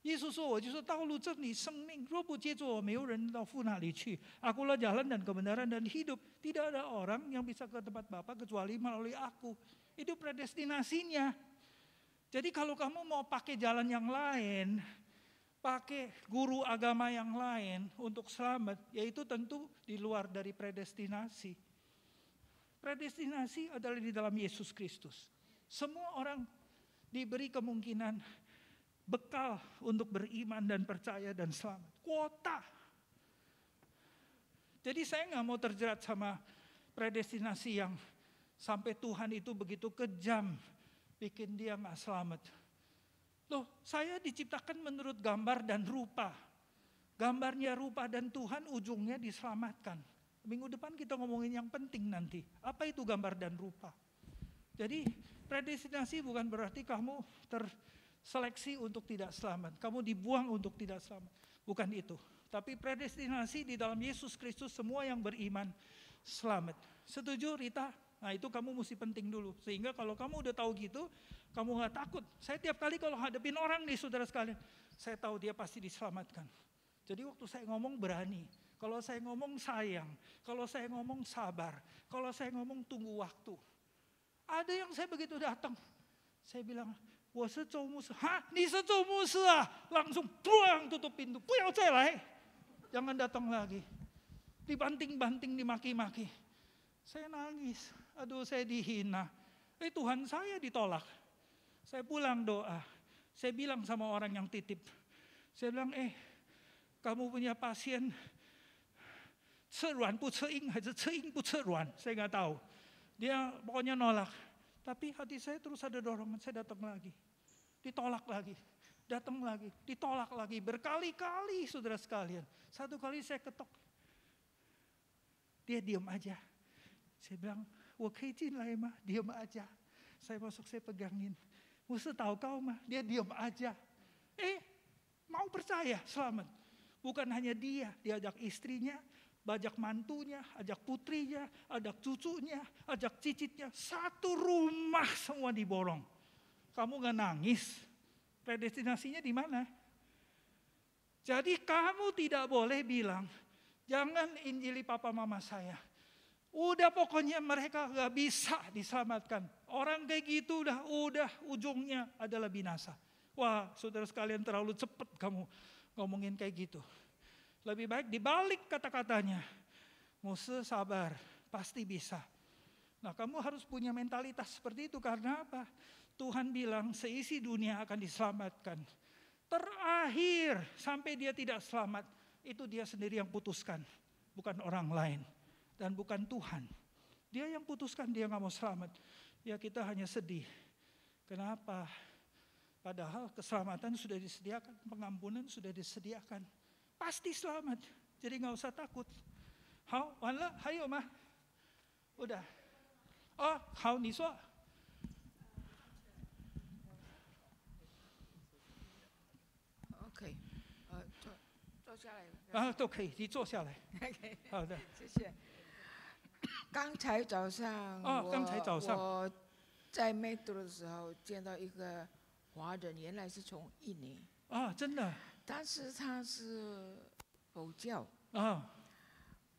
Yesus说我就是道路真理生命，若不借助我，没有人到父那里去。Akulah jalan dan kebenaran dan hidup. Tidak ada orang yang bisa ke tempat Bapa kecuali melalui aku. Itu predestinasinya. Jadi kalau kamu mau pakai jalan yang lain, pakai guru agama yang lain untuk selamat, yaitu tentu di luar dari predestinasi. Predestinasi adalah di dalam Yesus Kristus. Semua orang diberi kemungkinan bekal untuk beriman dan percaya dan selamat. Kuota. Jadi saya nggak mau terjerat sama predestinasi yang sampai Tuhan itu begitu kejam, bikin dia nggak selamat. Loh, saya diciptakan menurut gambar dan rupa. Gambarnya rupa dan Tuhan ujungnya diselamatkan. Minggu depan kita ngomongin yang penting nanti. Apa itu gambar dan rupa? Jadi predestinasi bukan berarti kamu terseleksi untuk tidak selamat. Kamu dibuang untuk tidak selamat. Bukan itu. Tapi predestinasi di dalam Yesus Kristus semua yang beriman selamat. Setuju Rita? Nah itu kamu mesti penting dulu. Sehingga kalau kamu udah tahu gitu, kamu gak takut. Saya tiap kali kalau hadapin orang nih saudara sekalian, saya tahu dia pasti diselamatkan. Jadi waktu saya ngomong berani. Kalau saya ngomong sayang. Kalau saya ngomong sabar. Kalau saya ngomong tunggu waktu. Ada yang saya begitu datang. Saya bilang, 我是周牧师. Hah? 你是周牧师啊? Langsung pulang tutup pintu. 不要再来. Jangan datang lagi. Dibanting-banting, dimaki-maki. Saya nangis. Aduh saya dihina. Tuhan saya ditolak. Saya pulang doa. Saya bilang sama orang yang titip. Saya bilang, kamu punya pasien 吃软不吃硬还是吃硬不吃软? Saya nggak tahu. Dia pokoknya nolak. Tapi hati saya terus ada dorongan, saya datang lagi. Ditolak lagi. Datang lagi, ditolak lagi. Berkali-kali saudara sekalian. Satu kali saya ketok. Dia diam aja. Saya bilang, 我可以进来吗? Diam aja. Saya masuk, saya pegangin. 我是祷告吗? Dia diam aja. Mau percaya, selamat. Bukan hanya dia ajak istrinya, ajak mantunya, ajak putrinya, ajak cucunya, ajak cicitnya. Satu rumah semua diborong. Kamu gak nangis? Predestinasinya di mana? Jadi kamu tidak boleh bilang, jangan injili papa mama saya. Udah pokoknya mereka gak bisa diselamatkan. Orang kayak gitu udah ujungnya adalah binasa. Wah saudara sekalian terlalu cepat kamu ngomongin kayak gitu. Lebih baik dibalik kata-katanya. Musa sabar, pasti bisa. Nah kamu harus punya mentalitas seperti itu karena apa? Tuhan bilang seisi dunia akan diselamatkan. Terakhir sampai dia tidak selamat, itu dia sendiri yang putuskan. Bukan orang lain. Dan bukan Tuhan. Dia yang putuskan dia gak mau selamat. Ya kita hanya sedih. Kenapa? Padahal keselamatan sudah disediakan. Pengampunan sudah disediakan. Pasti selamat. Jadi gak usah takut. Hao,完了? Hayo mah? Udah. Oh, hao, 你说. OK， 坐下来。都可以，你坐下来。OK， 好的，谢谢。刚才早上，刚才早上我在metro的时候见到一个华人，原来是从印尼。真的。但是他是佛教。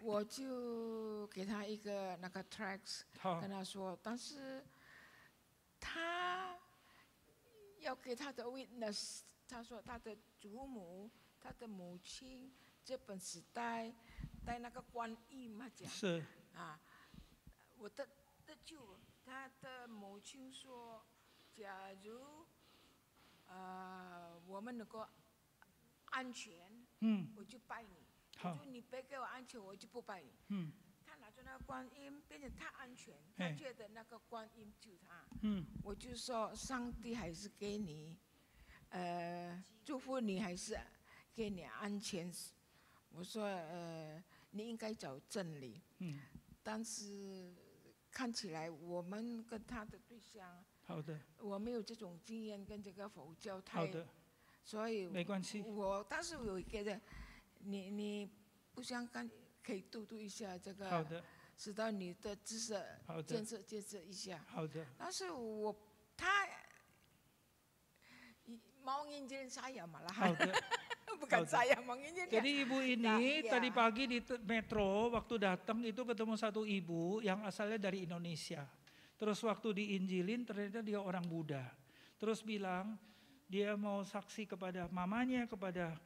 我就给他一个那个 tracks， 跟他说，但是他要给他的 witness， 他说他的祖母、他的母亲，这本时代带那个观音嘛讲。是。我的舅，他的母亲说，假如我们能够安全，我就拜你。就你别给我安全，我就不拜你。他拿着那个观音，变成他安全，他觉得那个观音救他。我就说，上帝还是给你，祝福你，还是给你安全。我说，你应该找真理。但是看起来我们跟他的对象，好的，我没有这种经验跟这个佛教太，好的，所以没关系。但是我有觉得。你不想可以督一下这个，好的，使到你的知识建设一下。好的。但是他mau nginjilin saya malah. 好的。Bukan saya mau nginjilin. Jadi ibu ini tadi pagi di metro waktu datang itu ketemu satu ibu yang asalnya dari Indonesia. Terus waktu diinjilin ternyata dia orang Buddha. Terus bilang dia mau saksi kepada mamanya, kepada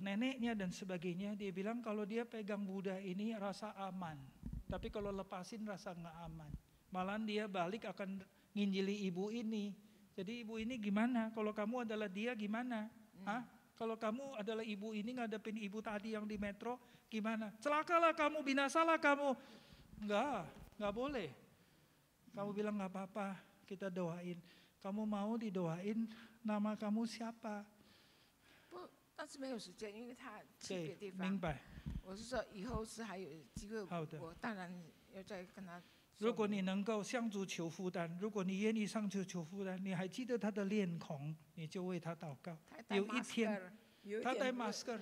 neneknya dan sebagainya. Dia bilang kalau dia pegang Buddha ini rasa aman. Tapi kalau lepasin rasa nggak aman. Malahan dia balik akan nginjili ibu ini. Jadi ibu ini gimana? Kalau kamu adalah dia gimana? Kalau kamu adalah ibu ini ngadepin ibu tadi yang di metro gimana? Celakalah kamu, binasalah kamu. Nggak boleh. Kamu bilang nggak apa-apa, kita doain. Kamu mau didoain, nama kamu siapa? 但是没有时间，因为他去别的地方。明白。我是说，以后是还有机会，我当然要再跟他。如果你能够向主求负担，如果你愿意上去求负担，你还记得他的脸孔，你就为他祷告。有一天，他戴 masker，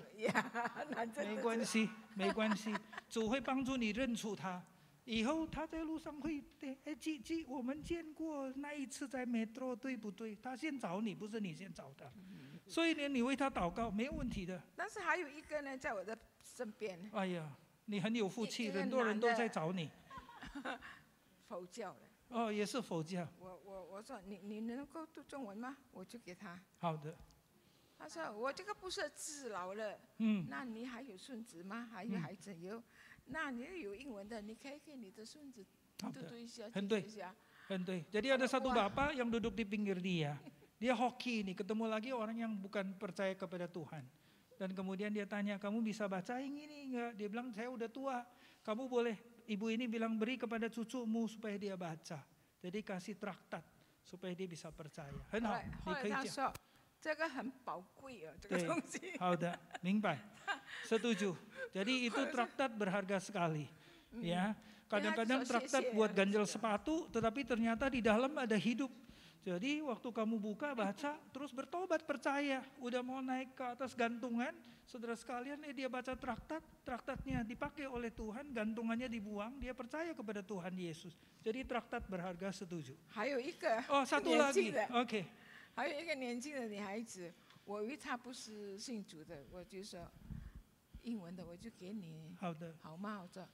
男生没关系，没关系，主会帮助你认出他。以后他在路上会，记，我们见过那一次在 metro 对不对？他先找你，不是你先找他，所以呢，你为他祷告没有问题的。但是还有一个呢，在我的身边。哎呀，你很有福气，很多人都在找你。佛教的。哦，也是佛教。我说你能够读中文吗？我就给他。好的。他说我这个不是治老了，那你还有孙子吗？还有孩子有，那你有英文的，你可以给你的孙子读一下，很对，很对。Jadi ada satu bapak yang duduk di pinggir dia, dia hoki nih, ketemu lagi orang yang bukan percaya kepada Tuhan, dan kemudian dia tanya, kamu bisa baca yang ini enggak? Dia bilang saya udah tua, kamu boleh, ibu ini bilang beri kepada cucumu supaya dia baca, jadi kasih traktat supaya dia bisa percaya. 很好，你可以讲。这个很宝贵哦，这个东西。好的，明白，setuju. Jadi itu traktat berharga sekali, ya. Kadang-kadang traktat buat ganjel sepatu, tetapi ternyata di dalam ada hidup. Jadi waktu kamu buka, baca, terus bertobat, percaya, udah mau naik ke atas gantungan, saudara sekalian, dia baca traktat, traktatnya dipakai oleh Tuhan, gantungannya dibuang, dia percaya kepada Tuhan Yesus. Jadi traktat berharga, setuju. Oh, satu lagi, oke. 还有一个年轻的女孩子，我以为她不是信主的，我就说英文的，我就给你，好的，好吗？我说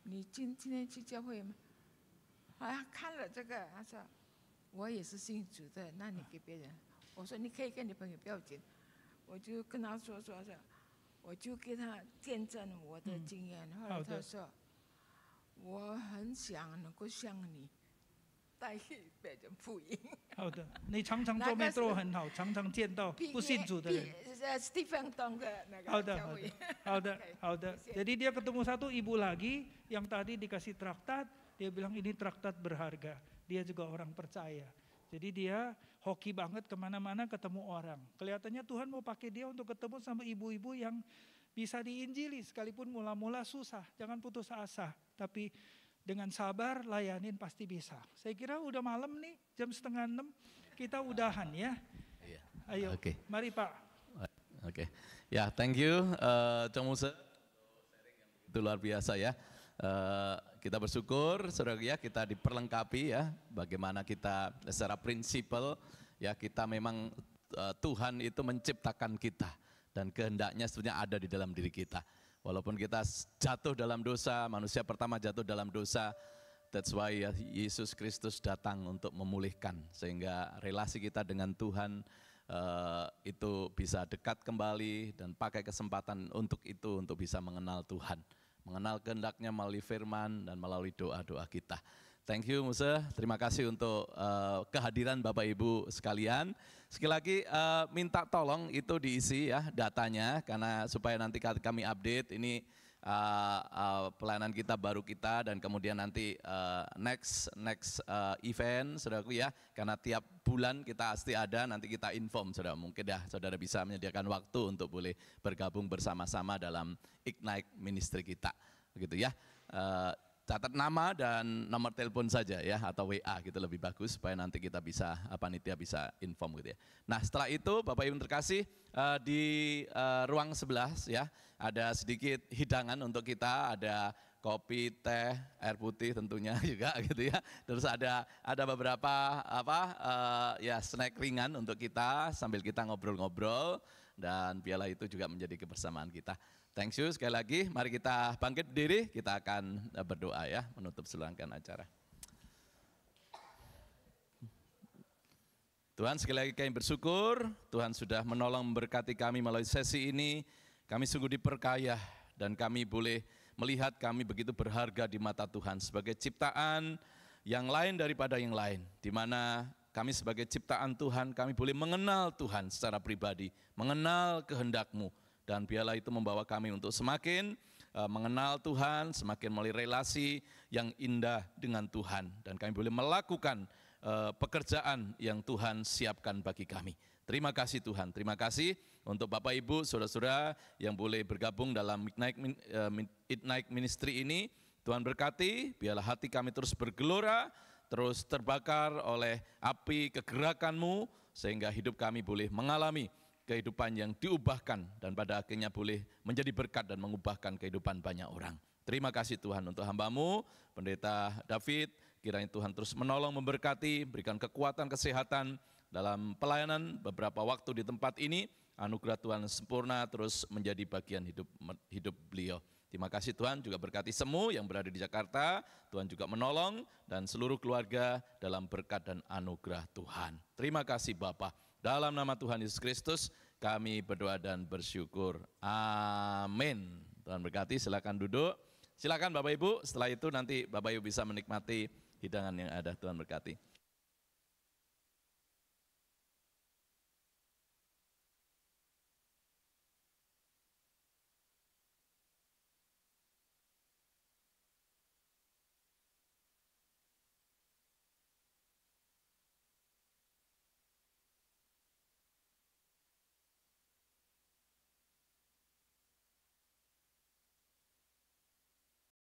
你今天去教会吗？他看了这个，他说我也是信主的，那你给别人。我说你可以跟你朋友不要紧，我就跟他说，我就给他见证我的经验。后来他说，我很想能够像你。带给别人福音。好的，你常常做 metro 很好，常常见到不信主的人。Stephen Tong的那个。好的。Jadi dia ketemu satu ibu lagi yang tadi dikasih traktat, dia bilang ini traktat berharga. Dia juga orang percaya. Jadi dia hoki banget kemana-mana ketemu orang. Kelihatannya Tuhan mau pakai dia untuk ketemu sama ibu-ibu yang bisa diinjili sekalipun mula-mula susah. Jangan putus asa, tapi dengan sabar layanin pasti bisa. Saya kira udah malam nih, jam 5:30, kita udahan ya. Iya. Ayo, mari Pak. Oke. Ya, thank you Chong Muse. Itu luar biasa ya. Kita bersyukur saudara ya, kita diperlengkapi ya, bagaimana kita secara prinsipal ya, kita memang Tuhan itu menciptakan kita dan kehendaknya sebenarnya ada di dalam diri kita. Walaupun kita jatuh dalam dosa, manusia pertama jatuh dalam dosa, that's why Yesus Kristus datang untuk memulihkan. Sehingga relasi kita dengan Tuhan itu bisa dekat kembali dan pakai kesempatan untuk itu, untuk bisa mengenal Tuhan. Mengenal kehendaknya melalui firman dan melalui doa-doa kita. Thank you Musa, terima kasih untuk kehadiran Bapak Ibu sekalian. Sekali lagi minta tolong itu diisi ya datanya, karena supaya nanti kami update ini pelayanan kita baru kita, dan kemudian nanti next event saudaraku ya, karena tiap bulan kita pasti ada, nanti kita inform saudara. Mungkin ya saudara bisa menyediakan waktu untuk boleh bergabung bersama-sama dalam Ignite Ministry kita, begitu ya. Catat nama dan nomor telepon saja ya, atau WA gitu lebih bagus supaya nanti kita bisa, panitia bisa inform gitu ya. Nah setelah itu Bapak Ibu terkasih, di ruang sebelah ya ada sedikit hidangan untuk kita, ada kopi, teh, air putih tentunya juga gitu ya. Terus ada beberapa ya snack ringan untuk kita sambil kita ngobrol-ngobrol, dan biarlah itu juga menjadi kebersamaan kita. Thank you sekali lagi, mari kita bangkit berdiri, kita akan berdoa ya, menutup selangkah acara. Tuhan, sekali lagi kami bersyukur, Tuhan sudah menolong memberkati kami melalui sesi ini, kami sungguh diperkaya dan kami boleh melihat kami begitu berharga di mata Tuhan sebagai ciptaan yang lain daripada yang lain, di mana kami sebagai ciptaan Tuhan, kami boleh mengenal Tuhan secara pribadi, mengenal kehendak-Mu. Dan biarlah itu membawa kami untuk semakin mengenal Tuhan, semakin melalui relasi yang indah dengan Tuhan. Dan kami boleh melakukan pekerjaan yang Tuhan siapkan bagi kami. Terima kasih Tuhan, terima kasih untuk Bapak Ibu, saudara-saudara yang boleh bergabung dalam Ignite Ministry ini. Tuhan berkati, biarlah hati kami terus bergelora, terus terbakar oleh api kegerakan-Mu, sehingga hidup kami boleh mengalami kehidupan yang diubahkan dan pada akhirnya boleh menjadi berkat dan mengubahkan kehidupan banyak orang. Terima kasih Tuhan untuk hamba-Mu, Pendeta David, kiranya Tuhan terus menolong, memberkati, berikan kekuatan, kesehatan dalam pelayanan beberapa waktu di tempat ini. Anugerah Tuhan sempurna terus menjadi bagian hidup beliau. Terima kasih Tuhan, juga berkati semua yang berada di Jakarta. Tuhan juga menolong dan seluruh keluarga dalam berkat dan anugerah Tuhan. Terima kasih Bapa. Dalam nama Tuhan Yesus Kristus kami berdoa dan bersyukur. Amin. Tuhan berkati, silakan duduk. Silakan Bapak Ibu, setelah itu nanti Bapak Ibu bisa menikmati hidangan yang ada. Tuhan berkati.